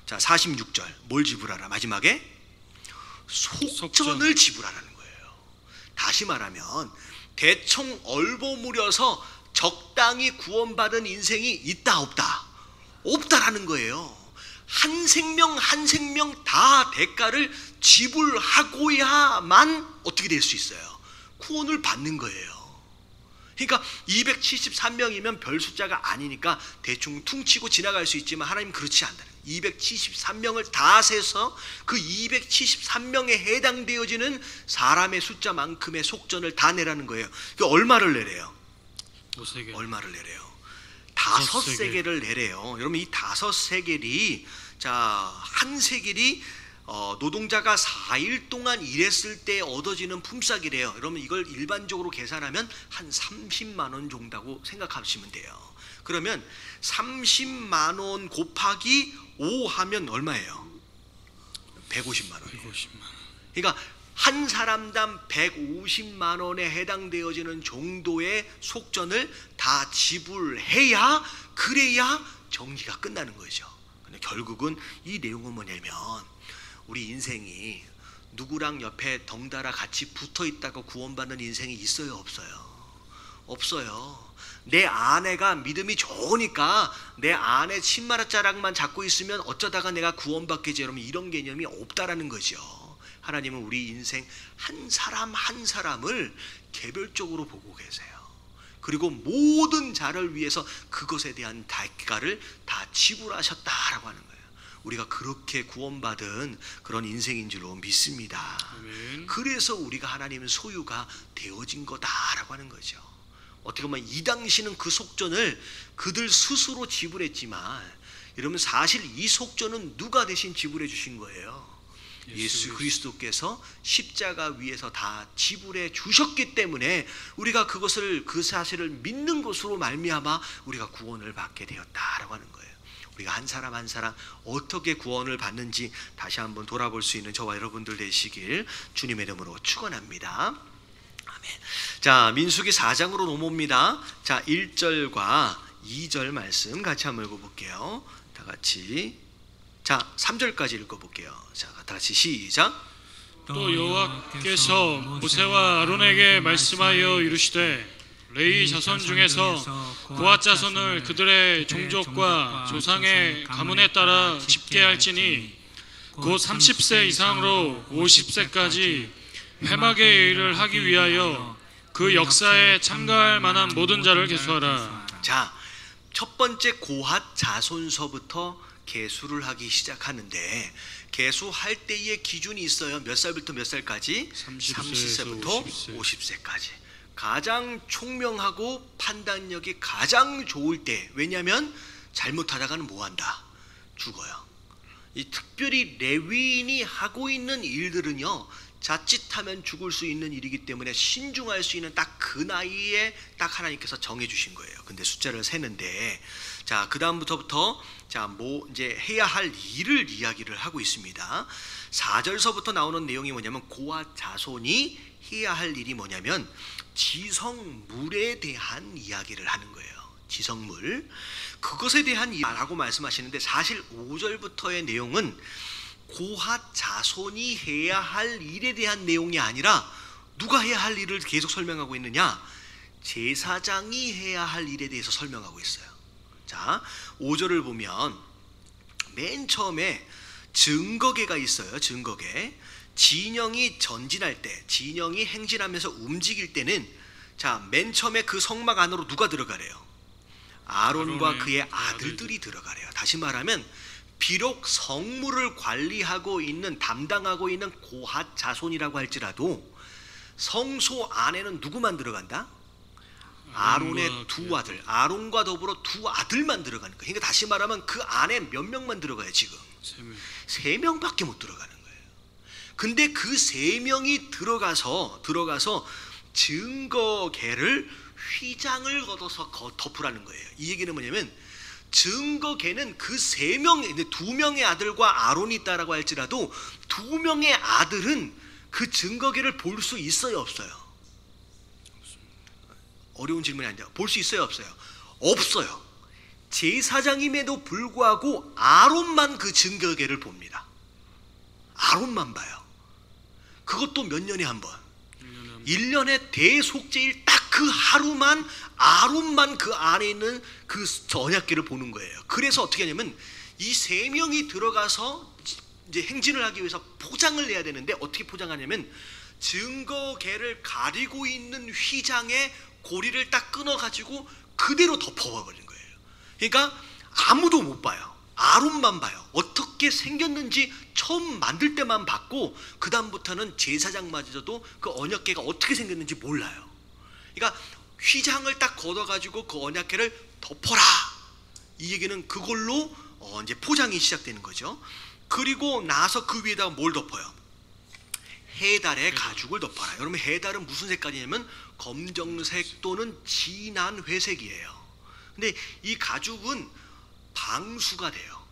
자, 46절 뭘 지불하라? 마지막에 속전을 지불하라는 거예요. 다시 말하면 대충 얼버무려서 적당히 구원받은 인생이 있다 없다? 없다라는 거예요. 한 생명 한 생명 다 대가를 지불하고야만 어떻게 될 수 있어요? 구원을 받는 거예요. 그러니까 273명이면 별 숫자가 아니니까 대충 퉁치고 지나갈 수 있지만 하나님 그렇지 않다는 거예요. 273명을 다 세서 그 273명에 해당되어지는 사람의 숫자만큼의 속전을 다 내라는 거예요. 그 얼마를 내래요? 5세겔. 얼마를 내래요? 5세겔을 내래요. 여러분 이 5세겔이 한 세겔이 노동자가 4일 동안 일했을 때 얻어지는 품삯이래요. 여러분 이걸 일반적으로 계산하면 한 30만 원 정도라고 생각하시면 돼요. 그러면 30만 원 곱하기 5 하면 얼마예요? 150만 원이에요. 그러니까 한 사람당 150만 원에 해당되어지는 정도의 속전을 다 지불해야 그래야 정리가 끝나는 거죠. 근데 결국은 이 내용은 뭐냐면 우리 인생이 누구랑 옆에 덩달아 같이 붙어 있다가 구원받는 인생이 있어요 없어요? 없어요. 내 아내가 믿음이 좋으니까 내 아내 신마라자락만 잡고 있으면 어쩌다가 내가 구원받겠지. 여러분 이런 개념이 없다라는 거죠. 하나님은 우리 인생 한 사람 한 사람을 개별적으로 보고 계세요. 그리고 모든 자를 위해서 그것에 대한 대가를 다 지불하셨다라고 하는 거예요. 우리가 그렇게 구원받은 그런 인생인 줄로 믿습니다. 아멘. 그래서 우리가 하나님의 소유가 되어진 거다라고 하는 거죠. 어떻게 보면 이 당시는 그 속전을 그들 스스로 지불했지만 여러분 사실 이 속전은 누가 대신 지불해 주신 거예요? 예수 그리스도께서 십자가 위에서 다 지불해 주셨기 때문에 우리가 그것을 그 사실을 믿는 것으로 말미암아 우리가 구원을 받게 되었다라고 하는 거예요. 우리가 한 사람 한 사람 어떻게 구원을 받는지 다시 한번 돌아볼 수 있는 저와 여러분들 되시길 주님의 이름으로 축원합니다. 아멘. 자, 민수기 4장으로 넘어옵니다. 자, 1절과 2절 말씀 같이 한번 읽어볼게요. 다 같이. 자, 3절까지 읽어볼게요. 자, 다 같이 시작. 또 여호와께서 모세와 아론에게 말씀하여 이르시되 레위 자손 중에서 고핫 자손을 그들의 종족과 조상의 가문에 따라 집계할지니 곧 30세 이상으로 50세까지 회막의 일을 하기 위하여 그 역사에 참가할 만한 모든 자를 계수하라. 자, 첫 번째 고핫 자손서부터 계수를 하기 시작하는데 계수할 때의 기준이 있어요. 몇 살부터 몇 살까지? 30세부터 50세까지. 가장 총명하고 판단력이 가장 좋을 때. 왜냐하면 잘못하다가는 뭐한다? 죽어요. 이 특별히 레위인이 하고 있는 일들은요, 자칫하면 죽을 수 있는 일이기 때문에 신중할 수 있는 딱 그 나이에 딱 하나님께서 정해주신 거예요. 근데 숫자를 세는데, 자, 그 다음부터 이제 해야 할 일을 이야기를 하고 있습니다. 4절서부터 나오는 내용이 뭐냐면 고핫 자손이 해야 할 일이 뭐냐면 지성물에 대한 이야기를 하는 거예요. 지성물, 그것에 대한 일이라고 말씀하시는데 사실 5절부터의 내용은 고핫 자손이 해야 할 일에 대한 내용이 아니라 누가 해야 할 일을 계속 설명하고 있느냐? 제사장이 해야 할 일에 대해서 설명하고 있어요. 자, 5절을 보면 맨 처음에 증거궤가 있어요. 증거궤. 진영이 전진할 때, 진영이 행진하면서 움직일 때는 자, 맨 처음에 그 성막 안으로 누가 들어가래요? 아론과 그의 아들들이 들어가래요. 다시 말하면 비록 성물을 관리하고 있는, 담당하고 있는 고핫 자손이라고 할지라도 성소 안에는 누구만 들어간다? 아론의 두 아들, 아론과 더불어 두 아들만 들어가는 거예요. 그러니까 다시 말하면 그 안에 몇 명만 들어가요? 지금 3명밖에 못 들어가는 거예요. 근데 그 3명이 들어가서 증거궤를 휘장을 걷어서 덮으라는 거예요. 이 얘기는 뭐냐면 증거궤는 그 3명, 2명의 아들과 아론이 있다라고 할지라도 2명의 아들은 그 증거궤를 볼 수 있어요, 없어요? 어려운 질문이 아니라 볼 수 있어요, 없어요? 없어요. 제사장임에도 불구하고 아론만 그 증거궤를 봅니다. 아론만 봐요. 그것도 몇 년에 한 번? 1년의 대속죄일 딱 그 하루만 아론만 그 안에 있는 그 언약궤를 보는 거예요. 그래서 어떻게 하냐면 이 3명이 들어가서 이제 행진을 하기 위해서 포장을 해야 되는데 어떻게 포장하냐면 증거궤를 가리고 있는 휘장에 고리를 딱 끊어가지고 그대로 덮어버리는 거예요. 그러니까 아무도 못 봐요. 아론만 봐요. 어떻게 생겼는지 처음 만들 때만 봤고 그 다음부터는 제사장마저도 그 언약궤가 어떻게 생겼는지 몰라요. 그러니까 휘장을 딱 걷어가지고 그 언약궤를 덮어라. 이 얘기는 그걸로 이제 포장이 시작되는 거죠. 그리고 나서 그 위에다가 뭘 덮어요? 해달의 가죽을 덮어라. 여러분 해달은 무슨 색깔이냐면 검정색 또는 진한 회색이에요. 근데 이 가죽은 방수가 돼요.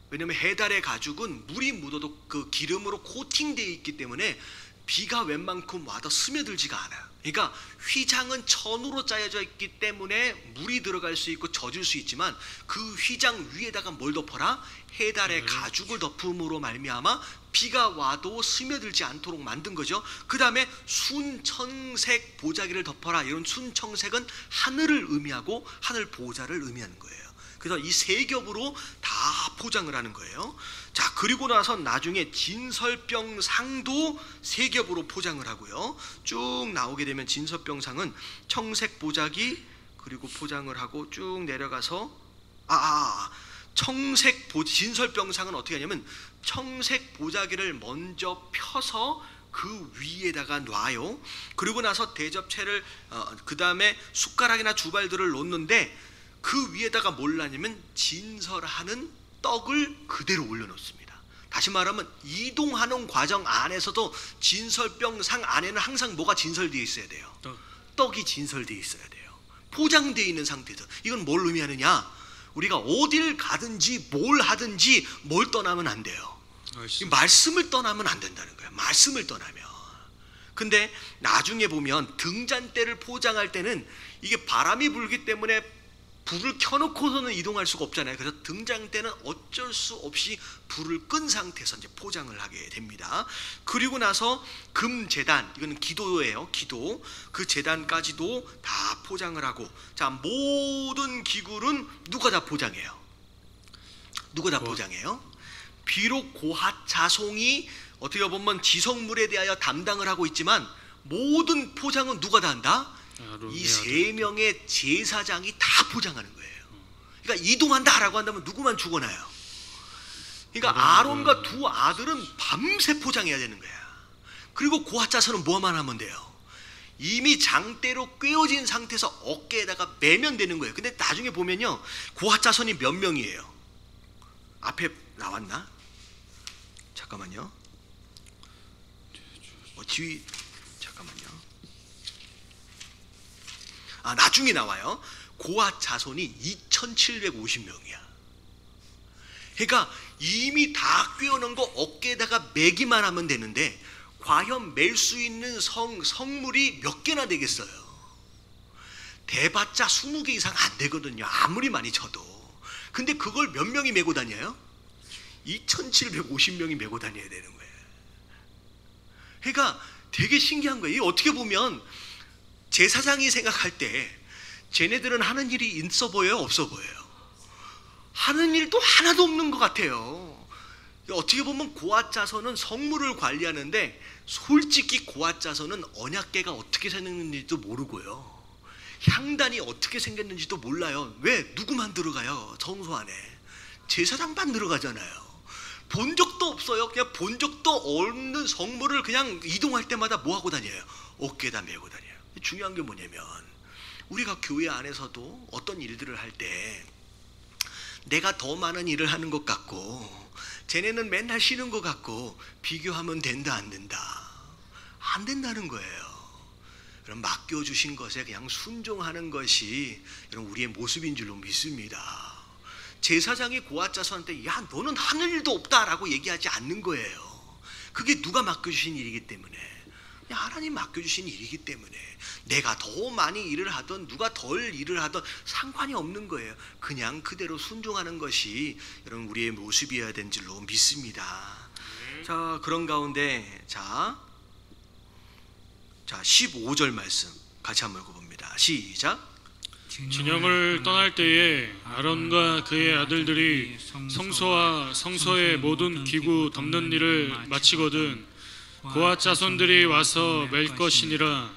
왜냐하면 해달의 가죽은 물이 묻어도 그 기름으로 코팅되어 있기 때문에 비가 웬만큼 와도 스며들지가 않아요. 그러니까 휘장은 천으로 짜여져 있기 때문에 물이 들어갈 수 있고 젖을 수 있지만 그 휘장 위에다가 뭘 덮어라? 해달의 가죽을 덮음으로 말미암아 비가 와도 스며들지 않도록 만든 거죠. 그 다음에 순청색 보자기를 덮어라. 이런 순청색은 하늘을 의미하고 하늘 보좌를 의미하는 거예요. 그래서 이 3겹으로 다 포장을 하는 거예요. 자, 그리고 나서 나중에 진설병상도 3겹으로 포장을 하고요. 쭉 나오게 되면 진설병상은 청색 보자기 그리고 포장을 하고 쭉 내려가서 진설병상은 어떻게 하냐면 청색 보자기를 먼저 펴서 그 위에다가 놔요. 그리고 나서 대접채를 그 다음에 숟가락이나 주발들을 놓는데 그 위에다가 뭘 놨냐면 진설하는 떡을 그대로 올려놓습니다. 다시 말하면 이동하는 과정 안에서도 진설병상 안에는 항상 뭐가 진설되어 있어야 돼요? 떡이 진설되어 있어야 돼요. 포장되어 있는 상태에서. 이건 뭘 의미하느냐? 우리가 어딜 가든지 뭘 하든지 뭘 떠나면 안 돼요. 말씀을 떠나면 안 된다는 거예요. 말씀을 떠나면. 근데 나중에 보면 등잔대를 포장할 때는 이게 바람이 불기 때문에 불을 켜놓고서는 이동할 수가 없잖아요. 그래서 등잔대는 어쩔 수 없이 불을 끈 상태에서 이제 포장을 하게 됩니다. 그리고 나서 금제단, 이거는 기도예요. 기도. 그 제단까지도 다 포장을 하고, 자, 모든 기구는 누가 다 포장해요? 누가 다 포장해요? 비록 고핫 자손이 어떻게 보면 지성물에 대하여 담당을 하고 있지만 모든 포장은 누가 다 한다? 이 3명의 제사장이 다 포장하는 거예요. 그러니까 이동한다라고 한다면 누구만 죽어나요? 그러니까 아론과 2 아들은 밤새 포장해야 되는 거야. 그리고 고핫 자손은 뭐만 하면 돼요? 이미 장대로 꿰어진 상태에서 어깨에다가 매면 되는 거예요. 근데 나중에 보면요, 고핫 자손이 몇 명이에요? 앞에 나왔나? 잠깐만요. 뒤 잠깐만요. 나중에 나와요. 고핫 자손이 2750명이야. 그러니까 이미 다 꿰어놓은 거 어깨에다가 매기만 하면 되는데 과연 맬 수 있는 성물이 몇 개나 되겠어요? 대봤자 20개 이상 안 되거든요. 아무리 많이 쳐도. 근데 그걸 몇 명이 메고 다녀요? 2750명이 메고 다녀야 되는 거예요. 그러니까 되게 신기한 거예요. 어떻게 보면 제사장이 생각할 때 쟤네들은 하는 일이 있어 보여요? 없어 보여요? 하는 일도 하나도 없는 것 같아요. 어떻게 보면 고핫 자손은 성물을 관리하는데 솔직히 고핫 자손은 언약궤가 어떻게 생겼는지도 모르고요, 향단이 어떻게 생겼는지도 몰라요. 왜? 누구만 들어가요? 성소 안에 제사장만 들어가잖아요. 본 적도 없어요. 그냥 본 적도 없는 성물을 그냥 이동할 때마다 뭐 하고 다녀요? 어깨에다 메고 다녀요. 중요한 게 뭐냐면 우리가 교회 안에서도 어떤 일들을 할 때 내가 더 많은 일을 하는 것 같고 쟤네는 맨날 쉬는 것 같고 비교하면 된다 안 된다? 안 된다는 거예요. 그럼 맡겨주신 것에 그냥 순종하는 것이 여러분 우리의 모습인 줄로 믿습니다. 제사장이 고핫 자손한테 야 너는 하는 일도 없다라고 얘기하지 않는 거예요. 그게 누가 맡겨주신 일이기 때문에, 하나님 맡겨주신 일이기 때문에 내가 더 많이 일을 하든 누가 덜 일을 하든 상관이 없는 거예요. 그냥 그대로 순종하는 것이 여러분 우리의 모습이어야 된 줄로 믿습니다. 자, 그런 가운데 자 자, 15절 말씀 같이 한번 읽어봅니다. 시작. 진영을 떠날 때에 아론과 그의 아들들이 성소와 성소의 모든 기구 덮는 일을 마치거든 고앗 자손들이 와서 맬 것이니라.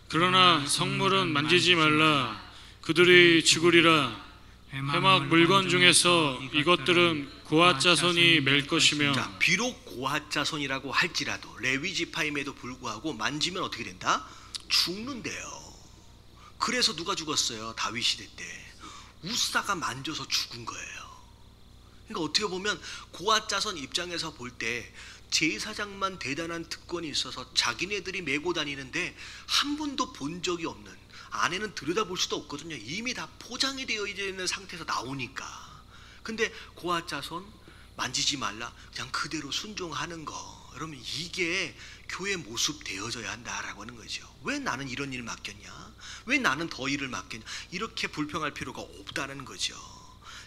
그러나 성물은 만지지 말라. 그들이 죽으리라. 회막 물건 중에서 이것들은 고앗 자손이 맬 것이며. 자, 비록 고앗 자손이라고 할지라도 레위 지파임에도 불구하고 만지면 어떻게 된다? 죽는데요. 그래서 누가 죽었어요? 다윗 시대 때 우사가 만져서 죽은 거예요. 그러니까 어떻게 보면 고앗 자손 입장에서 볼 때 제사장만 대단한 특권이 있어서 자기네들이 메고 다니는데 한 번도 본 적이 없는, 안에는 들여다볼 수도 없거든요. 이미 다 포장이 되어 있는 상태에서 나오니까. 근데 고앗 자손 만지지 말라, 그냥 그대로 순종하는 거. 여러분, 이게 교회 모습 되어져야 한다라고 하는 거죠. 왜 나는 이런 일 맡겼냐? 왜 나는 더 일을 맡겼냐? 이렇게 불평할 필요가 없다는 거죠.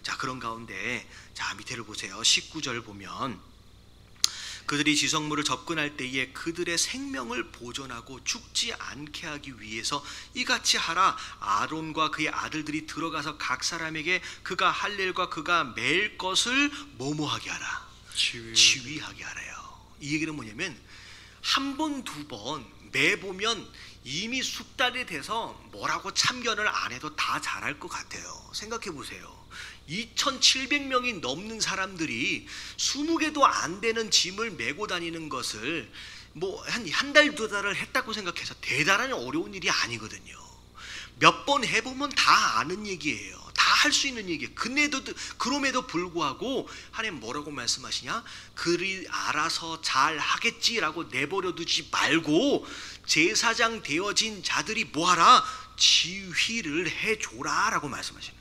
자, 그런 가운데 자, 밑에를 보세요. 19절 보면 그들이 지성물을 접근할 때에 그들의 생명을 보존하고 죽지 않게 하기 위해서 이같이 하라. 아론과 그의 아들들이 들어가서 각 사람에게 그가 할 일과 그가 맬 것을 뭐뭐하게 하라. 지휘하게 하래요. 이 얘기는 뭐냐면 한 번, 두 번 매보면 이미 숙달이 돼서 뭐라고 참견을 안 해도 다 잘할 것 같아요. 생각해 보세요. 2,700명이 넘는 사람들이 20개도 안 되는 짐을 메고 다니는 것을 뭐 한 달, 두 달을 했다고 생각해서 대단한 어려운 일이 아니거든요. 몇 번 해보면 다 아는 얘기예요. 다 할 수 있는 얘기예요. 그럼에도 불구하고 하나님 뭐라고 말씀하시냐? 그리 알아서 잘 하겠지라고 내버려 두지 말고 제사장 되어진 자들이 뭐하라? 지휘를 해줘라 라고 말씀하시는 거예요.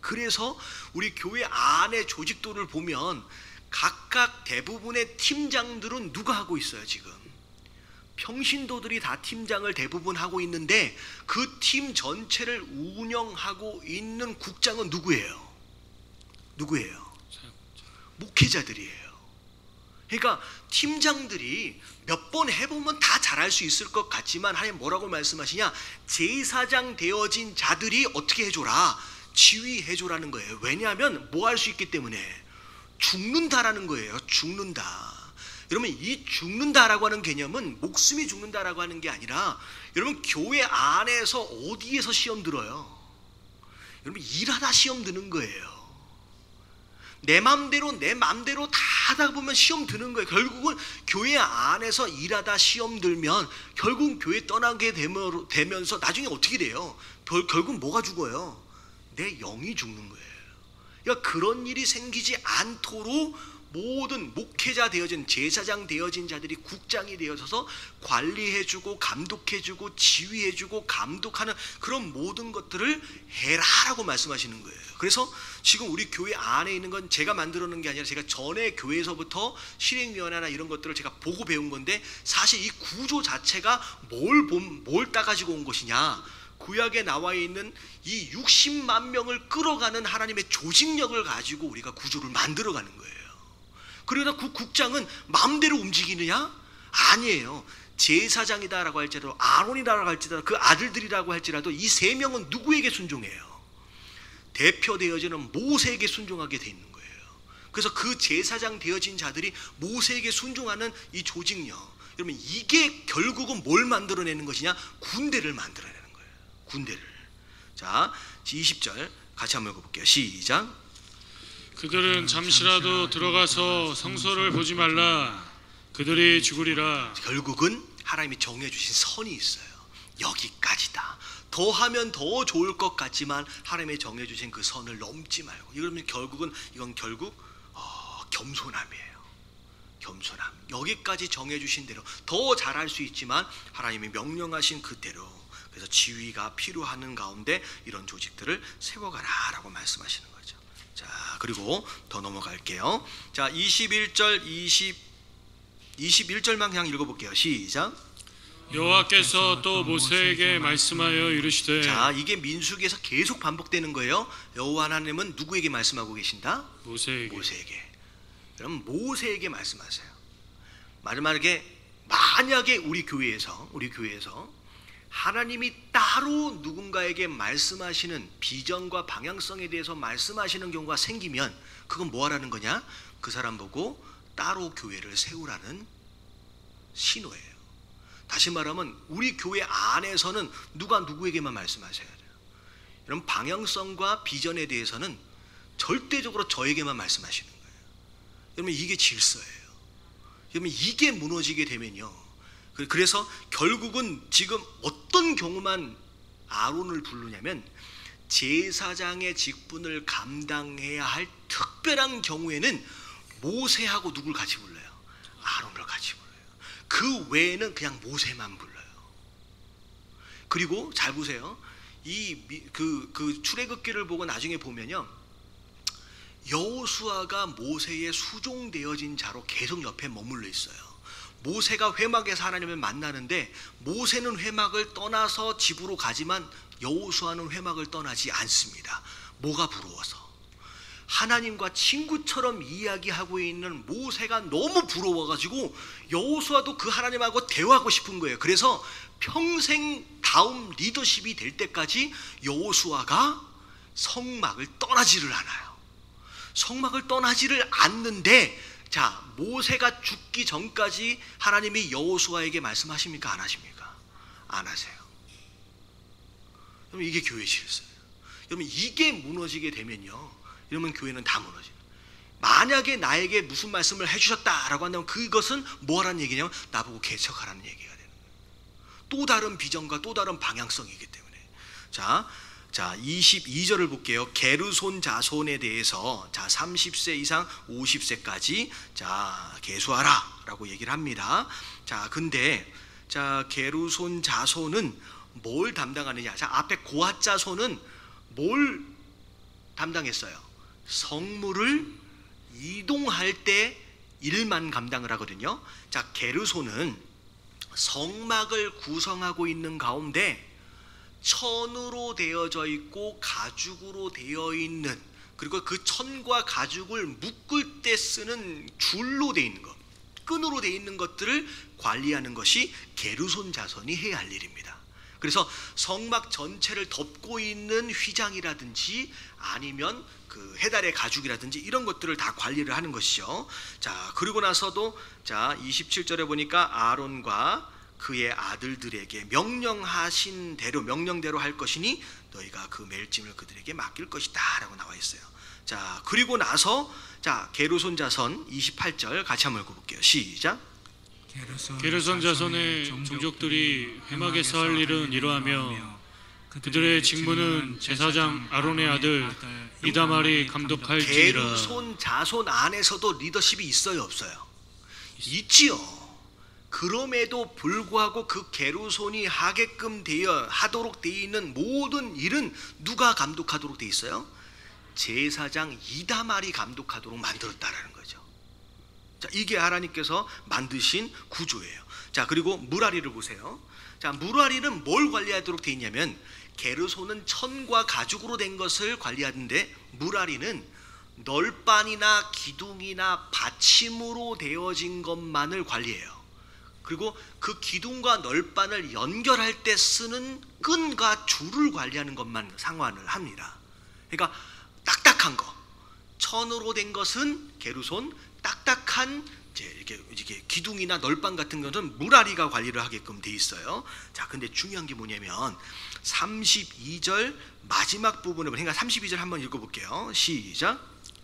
그래서 우리 교회 안의 조직도를 보면 각각 대부분의 팀장들은 누가 하고 있어요? 지금 평신도들이 다 팀장을 대부분 하고 있는데 그 팀 전체를 운영하고 있는 국장은 누구예요? 목회자들이에요. 그러니까 팀장들이 몇 번 해보면 다 잘할 수 있을 것 같지만 하나님 뭐라고 말씀하시냐? 제사장 되어진 자들이 어떻게 해줘라? 지휘해줘라는 거예요. 왜냐하면 뭐 할 수 있기 때문에 죽는다라는 거예요. 죽는다. 여러분, 이 죽는다라고 하는 개념은 목숨이 죽는다라고 하는 게 아니라 여러분 교회 안에서 어디에서 시험 들어요? 여러분 일하다 시험 드는 거예요. 내 맘대로 다 하다 보면 시험 드는 거예요. 결국은 교회 안에서 일하다 시험 들면 결국 교회 떠나게 되면서 나중에 어떻게 돼요? 결국 뭐가 죽어요? 내 영이 죽는 거예요. 그러니까 그런 일이 생기지 않도록 모든 목회자 되어진 제사장 되어진 자들이 국장이 되어서서 관리해주고 감독해주고 지휘해주고 감독하는 그런 모든 것들을 해라라고 말씀하시는 거예요. 그래서 지금 우리 교회 안에 있는 건 제가 만들어 놓은 게 아니라 제가 전에 교회에서부터 실행위원회나 이런 것들을 제가 보고 배운 건데 사실 이 구조 자체가 뭘 따가지고 온 것이냐? 구약에 나와 있는 이 60만 명을 끌어가는 하나님의 조직력을 가지고 우리가 구조를 만들어가는 거예요. 그러다 그 국장은 마음대로 움직이느냐? 아니에요. 제사장이다라고 할지라도 아론이라고 할지라도 그 아들들이라고 할지라도 이 세 명은 누구에게 순종해요? 대표되어지는 모세에게 순종하게 돼 있는 거예요. 그래서 그 제사장 되어진 자들이 모세에게 순종하는 이 조직력, 여러분 이게 결국은 뭘 만들어내는 것이냐? 군대를 만들어내는 거예요. 군대를. 자, 20절 같이 한번 읽어볼게요. 시작. 그들은 잠시라도 들어가서 성소를 보지 말라. 그들이 죽으리라. 결국은 하나님이 정해주신 선이 있어요. 여기까지다. 더 하면 더 좋을 것 같지만 하나님이 정해주신 그 선을 넘지 말고. 이러면 이건 결국 겸손함이에요. 겸손함. 여기까지 정해주신 대로 더 잘할 수 있지만 하나님이 명령하신 그대로. 그래서 지위가 필요한 가운데 이런 조직들을 세워가라라고 말씀하시는 거예요. 자, 그리고 더 넘어갈게요. 자, 21절만 그냥 읽어볼게요. 시작. 여호와께서 또 모세에게 말씀하여 이르시되. 자, 이게 민수기에서 계속 반복되는 거예요. 여호와 하나님은 누구에게 말씀하고 계신다? 모세에게. 그럼 모세에게 말씀하세요. 마지막에 만약에 우리 교회에서 하나님이 따로 누군가에게 말씀하시는 비전과 방향성에 대해서 말씀하시는 경우가 생기면 그건 뭐 하라는 거냐? 그 사람 보고 따로 교회를 세우라는 신호예요. 다시 말하면 우리 교회 안에서는 누가 누구에게만 말씀하셔야 돼요. 이런 방향성과 비전에 대해서는 절대적으로 저에게만 말씀하시는 거예요. 여러분 이게 질서예요. 여러분 이게 무너지게 되면요. 그래서 결국은 지금 어떤 경우만 아론을 부르냐면 제사장의 직분을 감당해야 할 특별한 경우에는 모세하고 누굴 같이 불러요? 아론을 같이 불러요. 그 외에는 그냥 모세만 불러요. 그리고 잘 보세요. 그 출애굽기를 보고 나중에 보면요, 여호수아가 모세의 수종되어진 자로 계속 옆에 머물러 있어요. 모세가 회막에서 하나님을 만나는데 모세는 회막을 떠나서 집으로 가지만 여호수아는 회막을 떠나지 않습니다. 뭐가 부러워서? 하나님과 친구처럼 이야기하고 있는 모세가 너무 부러워가지고 여호수아도 그 하나님하고 대화하고 싶은 거예요. 그래서 평생 다음 리더십이 될 때까지 여호수아가 성막을 떠나지를 않아요. 성막을 떠나지를 않는데, 자, 모세가 죽기 전까지 하나님이 여호수아에게 말씀하십니까? 안 하십니까? 안 하세요. 여러분 이게 교회 질서예요. 여러분 이게 무너지게 되면요, 이러면 교회는 다 무너져요. 만약에 나에게 무슨 말씀을 해주셨다라고 한다면 그것은 뭐라는 얘기냐면 나보고 개척하라는 얘기가 되는 거예요. 또 다른 비전과 또 다른 방향성이기 때문에. 자 22절을 볼게요. 게르손 자손에 대해서 30세 이상 50세까지 계수하라 라고 얘기를 합니다. 근데 게르손 자손은 뭘 담당하느냐? 앞에 고핫 자손은 뭘 담당했어요? 성물을 이동할 때 일만 감당을 하거든요. 게르손은 성막을 구성하고 있는 가운데 천으로 되어져 있고 가죽으로 되어 있는, 그리고 그 천과 가죽을 묶을 때 쓰는 줄로 되어 있는 것, 끈으로 되어 있는 것들을 관리하는 것이 게르손 자손이 해야 할 일입니다. 그래서 성막 전체를 덮고 있는 휘장이라든지 아니면 그 해달의 가죽이라든지 이런 것들을 다 관리를 하는 것이죠. 그리고 나서도 27절에 보니까 아론과 그의 아들들에게 명령하신 대로 명령대로 할 것이니 너희가 그 멜짐을 그들에게 맡길 것이다 라고 나와 있어요. 그리고 나서 게르손 자손 28절 같이 한번 읽어볼게요. 시작. 게르손 자손의 종족들이 회막에서 할 일은 이러하며 그들의 직무는 제사장 아론의 아들 이다말이 감독할지니라. 게르손 자손 안에서도 리더십이 있어요, 없어요? 있지요. 그럼에도 불구하고 그 게르손이 하게끔 하도록 되어 있는 모든 일은 누가 감독하도록 되어 있어요? 제사장 이다말이 감독하도록 만들었다라는 거죠. 이게 하나님께서 만드신 구조예요. 그리고 무라리를 보세요. 무라리는 뭘 관리하도록 되어 있냐면 게르손은 천과 가죽으로 된 것을 관리하는데 무라리는 널빤이나 기둥이나 받침으로 되어진 것만을 관리해요. 그리고 그 기둥과 널빤을 연결할 때 쓰는 끈과 줄을 관리하는 것만 상관을 합니다. 그러니까 딱딱한 거, 천으로 된 것은 게르손, 딱딱한 이렇게 기둥이나 널빤 같은 것은 무라리가 관리를 하게끔 돼 있어요. 근데 중요한 게 뭐냐면 32절 마지막 부분을, 그러니까 32절 한번 읽어볼게요. 시작.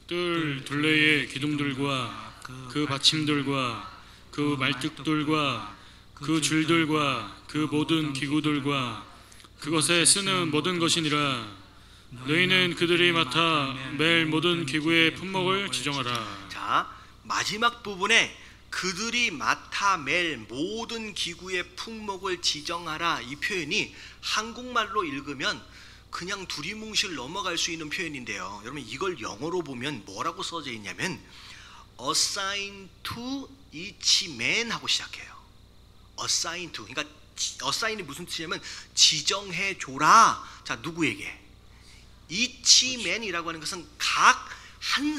둘레의 기둥들과 그 받침들과 그 말뚝들과 그 줄들과 그 모든 기구들과 그것에 쓰는 모든 것이니라. 너희는 그들이 맡아 매일 모든 기구의 품목을 지정하라. 마지막 부분에 그들이 맡아 맬 모든 기구의 품목을 지정하라, 이 표현이 한국말로 읽으면 그냥 두리뭉실 넘어갈 수 있는 표현인데요. 여러분 이걸 영어로 보면 뭐라고 써져 있냐면 assign to each man 하고 시작해요. assign to, 그러니까 assign이 무슨 뜻이냐면 지정해 줘라. 누구에게? each man이라고 하는 것은 각 한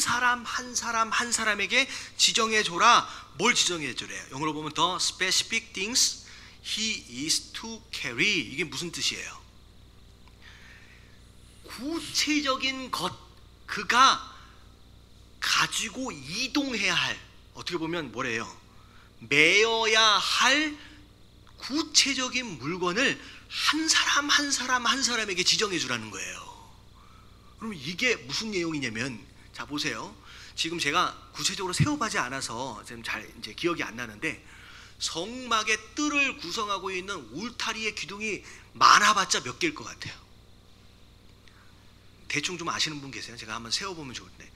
사람에게 지정해 줘라. 뭘 지정해 주래요? 영어로 보면 the specific things he is to carry. 이게 무슨 뜻이에요? 구체적인 것, 그가 가지고 이동해야 할, 어떻게 보면 뭐래요? 메어야 할 구체적인 물건을 한 사람 한 사람 한 사람에게 지정해 주라는 거예요. 그럼 이게 무슨 내용이냐면, 자 보세요. 지금 제가 구체적으로 세워보지 않아서 지금 잘 이제 기억이 안 나는데, 성막의 뜰을 구성하고 있는 울타리의 기둥이 많아봤자 몇 개일 것 같아요? 대충 좀 아시는 분 계세요? 제가 한번 세워보면 좋은데,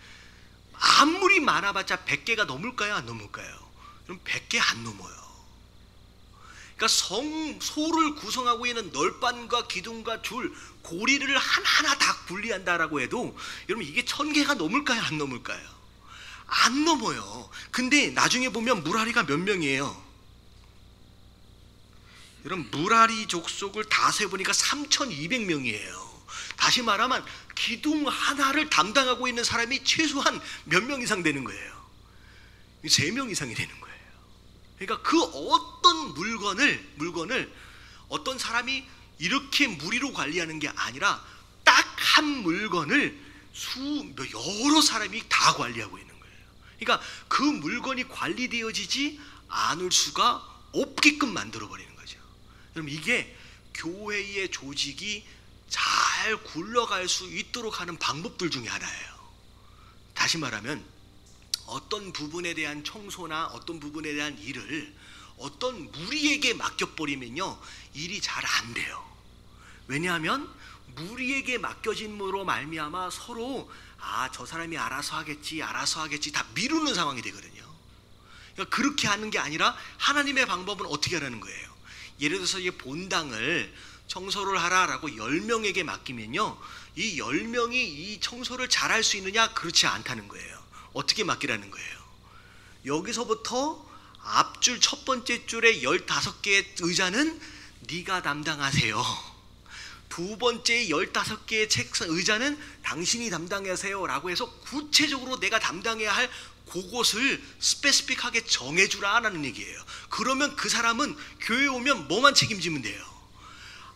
아무리 많아봤자 100개가 넘을까요? 안 넘을까요? 그럼 100개 안 넘어요. 그러니까 소를 구성하고 있는 널판과 기둥과 줄, 고리를 하나하나 다 분리한다라고 해도 여러분 이게 1000개가 넘을까요? 안 넘을까요? 안 넘어요. 근데 나중에 보면 무라리가 몇 명이에요? 여러분 무라리 족속을 다 세보니까 3200명이에요. 다시 말하면 기둥 하나를 담당하고 있는 사람이 최소한 몇 명 이상 되는 거예요. 3명 이상이 되는 거예요. 그러니까 그 어떤 물건을 어떤 사람이 이렇게 무리로 관리하는 게 아니라 딱 한 물건을 여러 사람이 다 관리하고 있는 거예요. 그러니까 그 물건이 관리되어지지 않을 수가 없게끔 만들어버리는 거죠. 그럼 이게 교회의 조직이 잘 굴러갈 수 있도록 하는 방법들 중에 하나예요. 다시 말하면 어떤 부분에 대한 청소나 어떤 부분에 대한 일을 어떤 무리에게 맡겨버리면요, 일이 잘 안 돼요. 왜냐하면 무리에게 맡겨짐으로 말미암아 서로 저 사람이 알아서 하겠지 다 미루는 상황이 되거든요. 그러니까 그렇게 하는 게 아니라 하나님의 방법은 어떻게 하라는 거예요? 예를 들어서 이 본당을 청소를 하라라고 10명에게 맡기면요, 이 10명이 이 청소를 잘할 수 있느냐? 그렇지 않다는 거예요. 어떻게 맡기라는 거예요? 여기서부터 앞줄 첫 번째 줄에 15개의 의자는 네가 담당하세요. 두 번째 15개의 의자는 당신이 담당하세요 라고 해서 구체적으로 내가 담당해야 할 그곳을 스페시픽하게 정해주라는 얘기예요. 그러면 그 사람은 교회에 오면 뭐만 책임지면 돼요?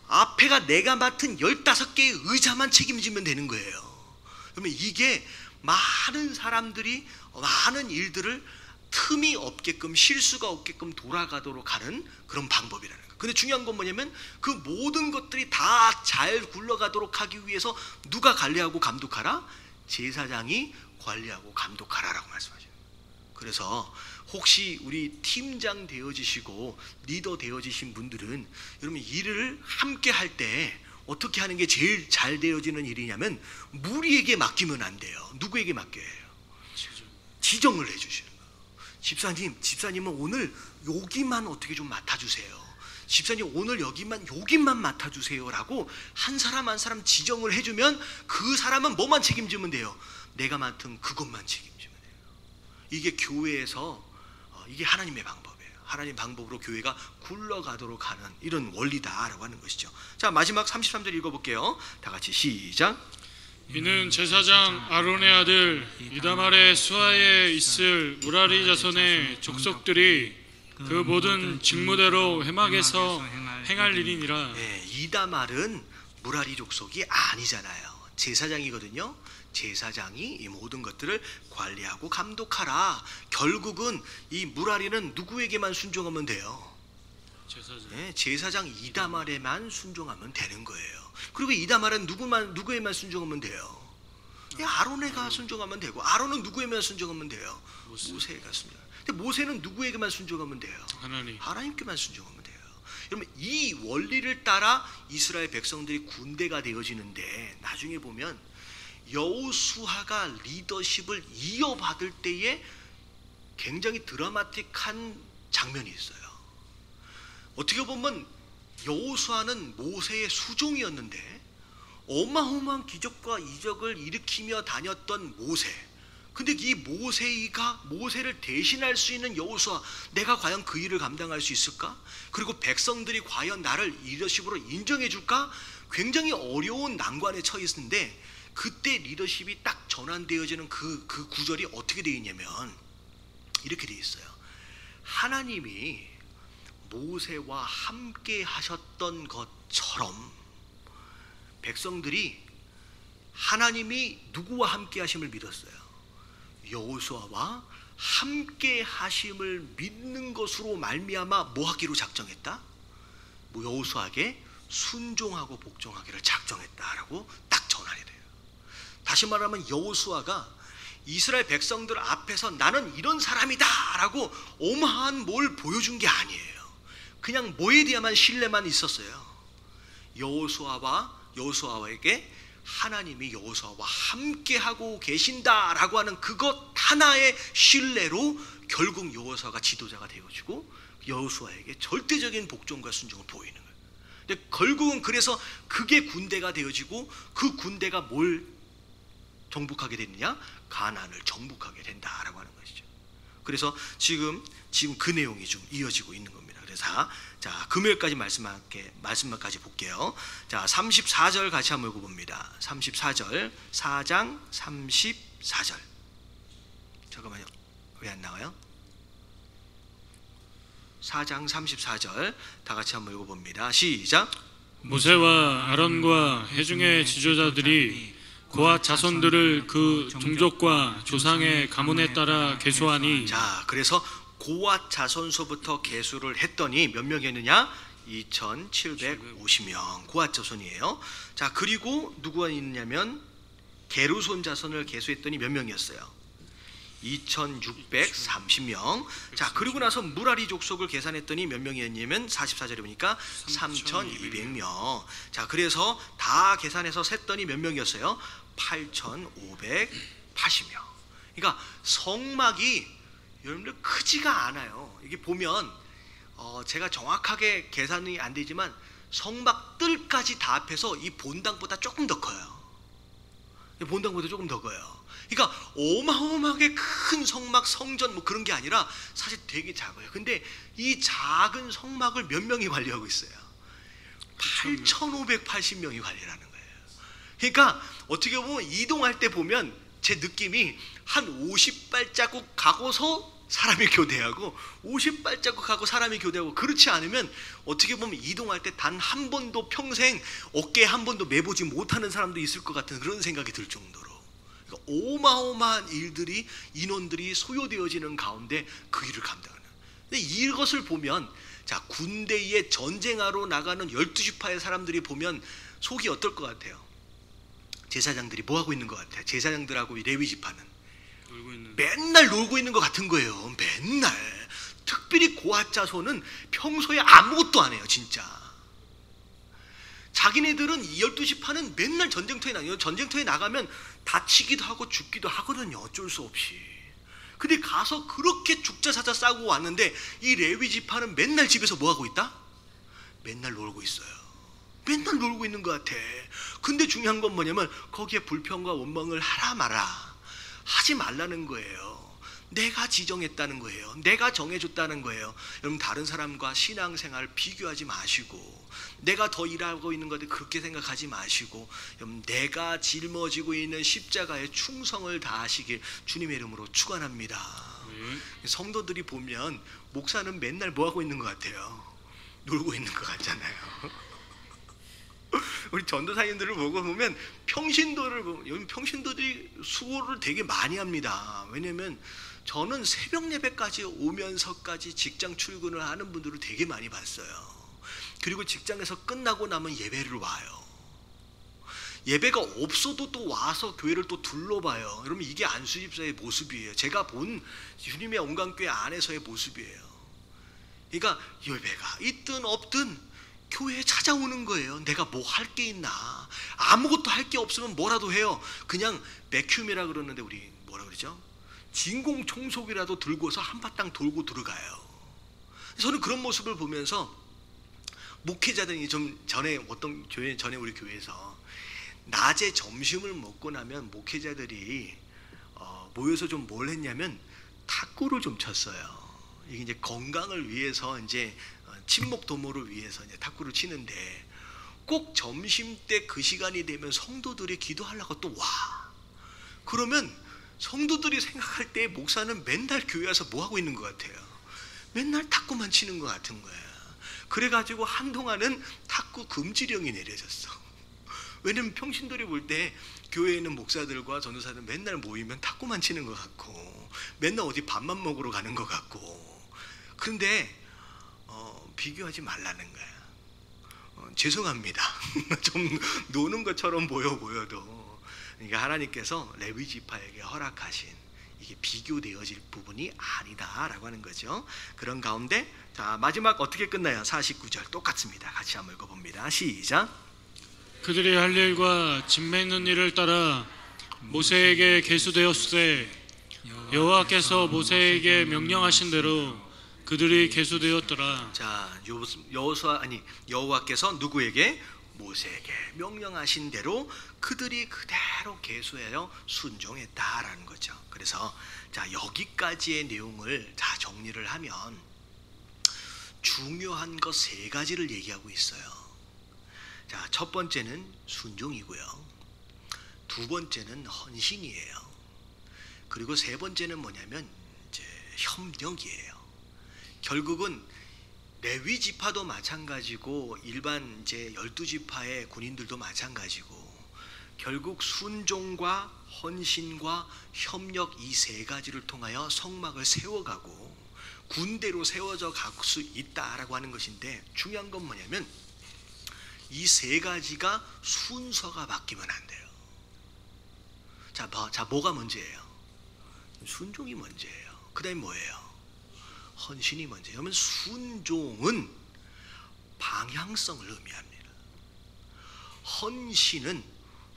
앞에가 내가 맡은 15개의 의자만 책임지면 되는 거예요. 그러면 이게 많은 사람들이 많은 일들을 틈이 없게끔, 실수가 없게끔 돌아가도록 하는 그런 방법이라는 거예요. 근데 중요한 건 뭐냐면 그 모든 것들이 다 잘 굴러가도록 하기 위해서 누가 관리하고 감독하라? 제사장이 관리하고 감독하라라고 말씀하셔요. 그래서 혹시 우리 팀장 되어지시고 리더 되어지신 분들은 여러분 일을 함께 할 때 어떻게 하는 게 제일 잘 되어지는 일이냐면 무리에게 맡기면 안 돼요. 누구에게 맡겨야 해요? 지정을 해주시는 거예요. 집사님은 오늘 여기만 어떻게 좀 맡아주세요. 집사님 오늘 여기만 맡아주세요 라고 한 사람 한 사람 지정을 해주면 그 사람은 뭐만 책임지면 돼요? 내가 맡은 그것만 책임지면 돼요. 이게 교회에서 이게 하나님의 방법이에요. 하나님 방법으로 교회가 굴러가도록 하는 이런 원리다라고 하는 것이죠. 자, 마지막 33절 읽어볼게요. 다 같이 시작. 이는 제사장 아론의 아들 이다말의 수하에 있을 무라리 자손의 족속들이 그 모든 직무대로 회막에서 행할 일이니라. 네, 이다말은 무라리 족속이 아니잖아요. 제사장이거든요. 제사장이 이 모든 것들을 관리하고 감독하라. 결국은 이 무라리는 누구에게만 순종하면 돼요? 제사장. 네, 제사장 이다말에만 순종하면 되는 거예요. 그리고 이다말은 누구에만 순종하면 돼요? 아론에가 순종하면 되고, 아론은 누구에만 순종하면 돼요? 모세가 순종. 근데 모세는 누구에게만 순종하면 돼요? 하나님께만 순종하면 돼요. 여러분 이 원리를 따라 이스라엘 백성들이 군대가 되어지는데, 나중에 보면 여호수아가 리더십을 이어받을 때에 굉장히 드라마틱한 장면이 있어요. 어떻게 보면 여호수아는 모세의 수종이었는데 어마어마한 기적과 이적을 일으키며 다녔던 모세. 근데 이 모세를 대신할 수 있는 여호수아, 내가 과연 그 일을 감당할 수 있을까? 그리고 백성들이 과연 나를 리더십으로 인정해 줄까? 굉장히 어려운 난관에 처해 있는데, 그때 리더십이 딱 전환되어지는 그 구절이 어떻게 되어 있냐면 이렇게 되어 있어요. 하나님이 모세와 함께 하셨던 것처럼 백성들이 하나님이 누구와 함께 하심을 믿었어요? 여호수아와 함께 하심을 믿는 것으로 말미암아 뭐 하기로 작정했다? 뭐 여호수아에게 순종하고 복종하기를 작정했다라고 딱 전하게 돼요. 다시 말하면 여호수아가 이스라엘 백성들 앞에서 나는 이런 사람이다 라고 어마한 뭘 보여준 게 아니에요. 그냥 뭐에 대한 신뢰만 있었어요. 여호수아에게 하나님이 여호수아와 함께하고 계신다라고 하는 그것 하나의 신뢰로 결국 여호수아가 지도자가 되어지고 여호수아에게 절대적인 복종과 순종을 보이는 거예요. 근데 결국은 그래서 그게 군대가 되어지고 그 군대가 뭘 정복하게 됐느냐? 가나안을 정복하게 된다라고 하는 것이죠. 그래서 지금 그 내용이 좀 이어지고 있는 겁니다. 그래서 자, 금요일까지 말씀만까지 볼게요. 자, 34절 같이 한번 읽어봅니다. 34절, 4장 34절. 잠깐만요. 왜 안 나와요? 4장 34절 다 같이 한번 읽어봅니다. 시작. 모세와 아론과 회중의 지도자들이 고앗 자손들을 그 종족과 조상의 가문에 따라 계수하니. 자, 그래서 고앗 자손서부터 계수를 했더니 몇 명이었느냐? 2750명 고앗 자손이에요. 자, 그리고 누구가 있느냐면 게르손 자손을 계수했더니 몇 명이었어요? 2630명. 자, 그리고 나서 무라리 족속을 계산했더니 몇 명이었냐면 44절에 보니까 3200명. 자, 그래서 다 계산해서 셌더니 몇 명이었어요? 8580명. 그러니까 성막이 여러분들 크지가 않아요. 이게 보면 제가 정확하게 계산이 안 되지만 성막 뜰까지 다 합해서 이 본당보다 조금 더 커요. 본당보다 조금 더 커요. 그러니까 어마어마하게 큰 성막, 성전 뭐 그런 게 아니라 사실 되게 작아요. 근데 이 작은 성막을 몇 명이 관리하고 있어요? 8580명이 관리를 하는 거예요. 그러니까 어떻게 보면 이동할 때 보면 제 느낌이 한 50발자국 가고서 사람이 교대하고 50발자국 가고 사람이 교대하고, 그렇지 않으면 어떻게 보면 이동할 때 단 한 번도 평생 어깨에 한 번도 매보지 못하는 사람도 있을 것 같은 그런 생각이 들 정도로, 그러니까 어마어마한 일들이, 인원들이 소요되어지는 가운데 그 일을 감당하는. 근데 이것을 보면, 자, 군대에 전쟁하러 나가는 12지파의 사람들이 보면 속이 어떨 것 같아요? 제사장들이 뭐 하고 있는 것 같아요? 제사장들하고 이 레위 지파는 맨날 놀고 있는 것 같은 거예요. 맨날. 특별히 고앗 자손은 평소에 아무것도 안 해요. 진짜. 자기네들은 이 12지파는 맨날 전쟁터에 나가요. 전쟁터에 나가면 다치기도 하고 죽기도 하거든요. 어쩔 수 없이. 근데 가서 그렇게 죽자 사자 싸고 왔는데 이 레위 지파는 맨날 집에서 뭐 하고 있다? 맨날 놀고 있어요. 맨날 놀고 있는 것 같아. 근데 중요한 건 뭐냐면 거기에 불평과 원망을 하라 마라 하지 말라는 거예요. 내가 지정했다는 거예요. 내가 정해줬다는 거예요. 여러분, 다른 사람과 신앙생활 비교하지 마시고, 내가 더 일하고 있는 것을 그렇게 생각하지 마시고, 여러분, 내가 짊어지고 있는 십자가에 충성을 다하시길 주님의 이름으로 축원합니다. 성도들이 보면 목사는 맨날 뭐 하고 있는 것 같아요? 놀고 있는 것 같잖아요. 우리 전도사님들을 보고 보면 평신도를 보면, 여기 평신도들이 수고를 되게 많이 합니다. 왜냐면 저는 새벽 예배까지 오면서까지 직장 출근을 하는 분들을 되게 많이 봤어요. 그리고 직장에서 끝나고 나면 예배를 와요. 예배가 없어도 또 와서 교회를 또 둘러봐요. 여러분, 이게 안수집사의 모습이에요. 제가 본 주님의 온강교회 안에서의 모습이에요. 그러니까 예배가 있든 없든 교회에 찾아오는 거예요. 내가 뭐 할 게 있나? 아무것도 할 게 없으면 뭐라도 해요. 그냥 백큐미라 그러는데 우리 뭐라 그러죠? 진공 청소기라도 들고서 한바탕 돌고 들어가요. 저는 그런 모습을 보면서 목회자들이 좀 전에 어떤 교회 전에 우리 교회에서 낮에 점심을 먹고 나면 목회자들이 모여서 좀 뭘 했냐면 탁구를 좀 쳤어요. 이게 이제 건강을 위해서 이제 친목 도모를 위해서 이제 탁구를 치는데, 꼭 점심 때 그 시간이 되면 성도들이 기도하려고 또 와. 그러면 성도들이 생각할 때 목사는 맨날 교회 와서 뭐 하고 있는 것 같아요? 맨날 탁구만 치는 것 같은 거야. 그래가지고 한동안은 탁구 금지령이 내려졌어. 왜냐면 평신도를 볼 때 교회에 있는 목사들과 전도사들 맨날 모이면 탁구만 치는 것 같고 맨날 어디 밥만 먹으러 가는 것 같고. 그런데 비교하지 말라는 거야. 죄송합니다. 좀 노는 것처럼 보여도 그러니까 하나님께서 레위 지파에게 허락하신 이게 비교되어질 부분이 아니다라고 하는 거죠. 그런 가운데 자 마지막 어떻게 끝나요? 49절 똑같습니다. 같이 한번 읽어봅니다. 시작. 그들이 할 일과 짐 맺는 일을 따라 모세에게 계수되었으되 여호와께서 모세에게 명령하신 대로 그들이 계수되었더라. 자 여호와께서 누구에게? 모세에게 명령하신 대로 그들이 그대로 계수하여 순종했다라는 거죠. 그래서 자 여기까지의 내용을 다 정리를 하면 중요한 거 세 가지를 얘기하고 있어요. 자, 첫 번째는 순종이고요. 두 번째는 헌신이에요. 그리고 세 번째는 뭐냐면 이제 협력이에요. 결국은 레위 지파도 마찬가지고 일반 이제 12지파의 군인들도 마찬가지고 결국 순종과 헌신과 협력 이 세 가지를 통하여 성막을 세워가고 군대로 세워져 갈 수 있다라고 하는 것인데 중요한 건 뭐냐면 이 세 가지가 순서가 바뀌면 안 돼요. 자, 뭐가 문제예요? 순종이 문제예요. 그 다음에 뭐예요? 헌신이 먼저예요. 그러면 순종은 방향성을 의미합니다. 헌신은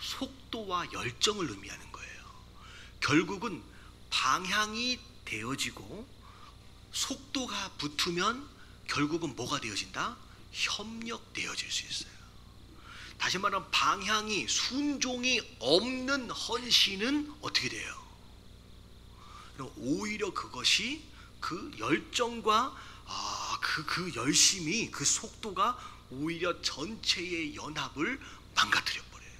속도와 열정을 의미하는 거예요. 결국은 방향이 되어지고 속도가 붙으면 결국은 뭐가 되어진다? 협력되어질 수 있어요. 다시 말하면 방향이 순종이 없는 헌신은 어떻게 돼요? 오히려 그것이 그 열정과 그 열심이 그 속도가 오히려 전체의 연합을 망가뜨려 버려요.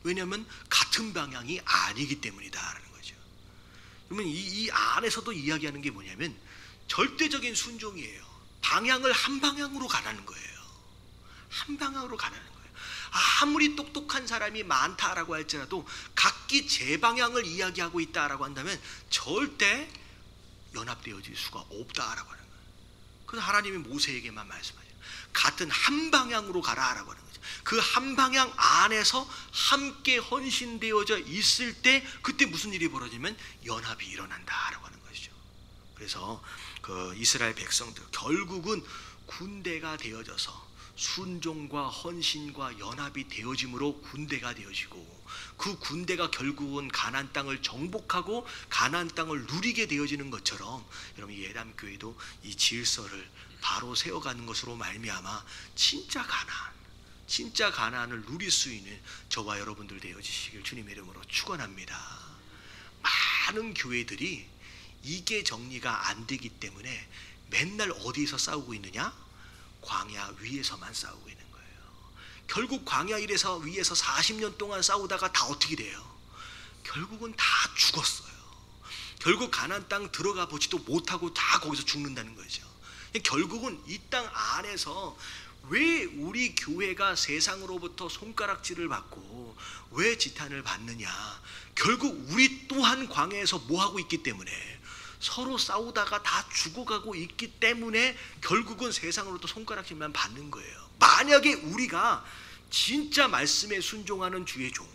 왜냐하면 같은 방향이 아니기 때문이다라는 거죠. 그러면 이 안에서도 이야기하는 게 뭐냐면 절대적인 순종이에요. 방향을 한 방향으로 가라는 거예요. 한 방향으로 가라는 거예요. 아무리 똑똑한 사람이 많다라고 할지라도 각기 제 방향을 이야기하고 있다라고 한다면 절대 연합되어질 수가 없다라고 하는 거예요. 그래서 하나님이 모세에게만 말씀하죠. 같은 한 방향으로 가라라고 하는 거죠. 그 한 방향 안에서 함께 헌신되어져 있을 때 그때 무슨 일이 벌어지면 연합이 일어난다라고 하는 것이죠. 그래서 그 이스라엘 백성들 결국은 군대가 되어져서 순종과 헌신과 연합이 되어짐으로 군대가 되어지고 그 군대가 결국은 가나안 땅을 정복하고 가나안 땅을 누리게 되어지는 것처럼 여러분 예담 교회도 이 질서를 바로 세워가는 것으로 말미암아 진짜 가나안을 누릴 수 있는 저와 여러분들 되어지시길 주님의 이름으로 축원합니다. 많은 교회들이 이게 정리가 안 되기 때문에 맨날 어디서 싸우고 있느냐? 광야 위에서만 싸우고 있는 거예요. 결국 광야 위에서 40년 동안 싸우다가 다 어떻게 돼요? 결국은 다 죽었어요. 결국 가나안 땅 들어가 보지도 못하고 다 거기서 죽는다는 거죠. 결국은 이 땅 안에서 왜 우리 교회가 세상으로부터 손가락질을 받고 왜 지탄을 받느냐? 결국 우리 또한 광야에서 뭐 하고 있기 때문에 서로 싸우다가 다 죽어가고 있기 때문에 결국은 세상으로부터 손가락질만 받는 거예요. 만약에 우리가 진짜 말씀에 순종하는 주의 종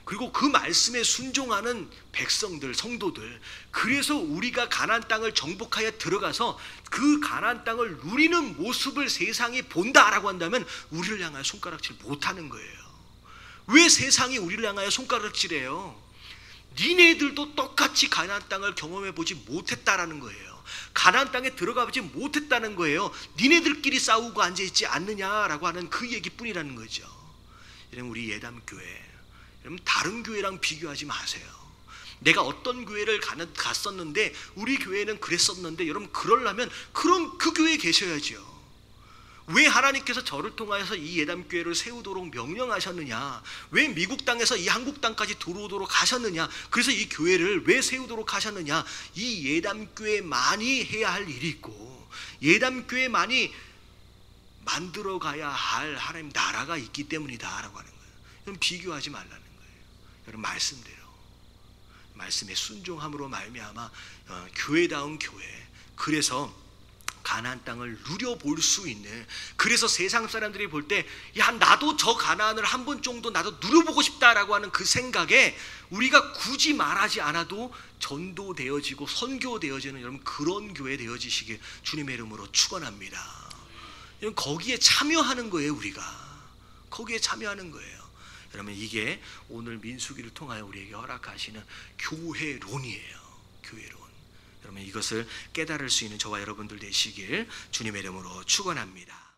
그리고 그 말씀에 순종하는 백성들, 성도들 그래서 우리가 가나안 땅을 정복하여 들어가서 그 가나안 땅을 누리는 모습을 세상이 본다라고 한다면 우리를 향하여 손가락질 못하는 거예요. 왜 세상이 우리를 향하여 손가락질해요? 니네들도 똑같이 가나안 땅을 경험해 보지 못했다라는 거예요. 가나안 땅에 들어가 보지 못했다는 거예요. 니네들끼리 싸우고 앉아있지 않느냐라고 하는 그 얘기뿐이라는 거죠. 여러분 우리 예담교회 여러분 다른 교회랑 비교하지 마세요. 내가 어떤 교회를 갔었는데 우리 교회는 그랬었는데 여러분 그러려면 그런 그 교회에 계셔야죠. 왜 하나님께서 저를 통하여서 이 예담교회를 세우도록 명령하셨느냐? 왜 미국 땅에서 이 한국 땅까지 들어오도록 하셨느냐? 그래서 이 교회를 왜 세우도록 하셨느냐? 이 예담교회만이 해야 할 일이 있고 예담교회만이 만들어가야 할 하나님 나라가 있기 때문이다 라고 하는 거예요. 여러분 비교하지 말라는 거예요. 여러분 말씀대로 말씀에 순종함으로 말미암아 교회다운 교회, 그래서 가나안 땅을 누려볼 수 있는, 그래서 세상 사람들이 볼 때 야 나도 저 가나안을 한 번 정도 나도 누려보고 싶다라고 하는 그 생각에 우리가 굳이 말하지 않아도 전도되어지고 선교되어지는 여러분 그런 교회 되어지시길 주님의 이름으로 축원합니다. 여러분 거기에 참여하는 거예요. 우리가 거기에 참여하는 거예요. 여러분 이게 오늘 민수기를 통하여 우리에게 허락하시는 교회론이에요. 교회론. 여러분 이것을 깨달을 수 있는 저와 여러분들 되시길 주님의 이름으로 축원합니다.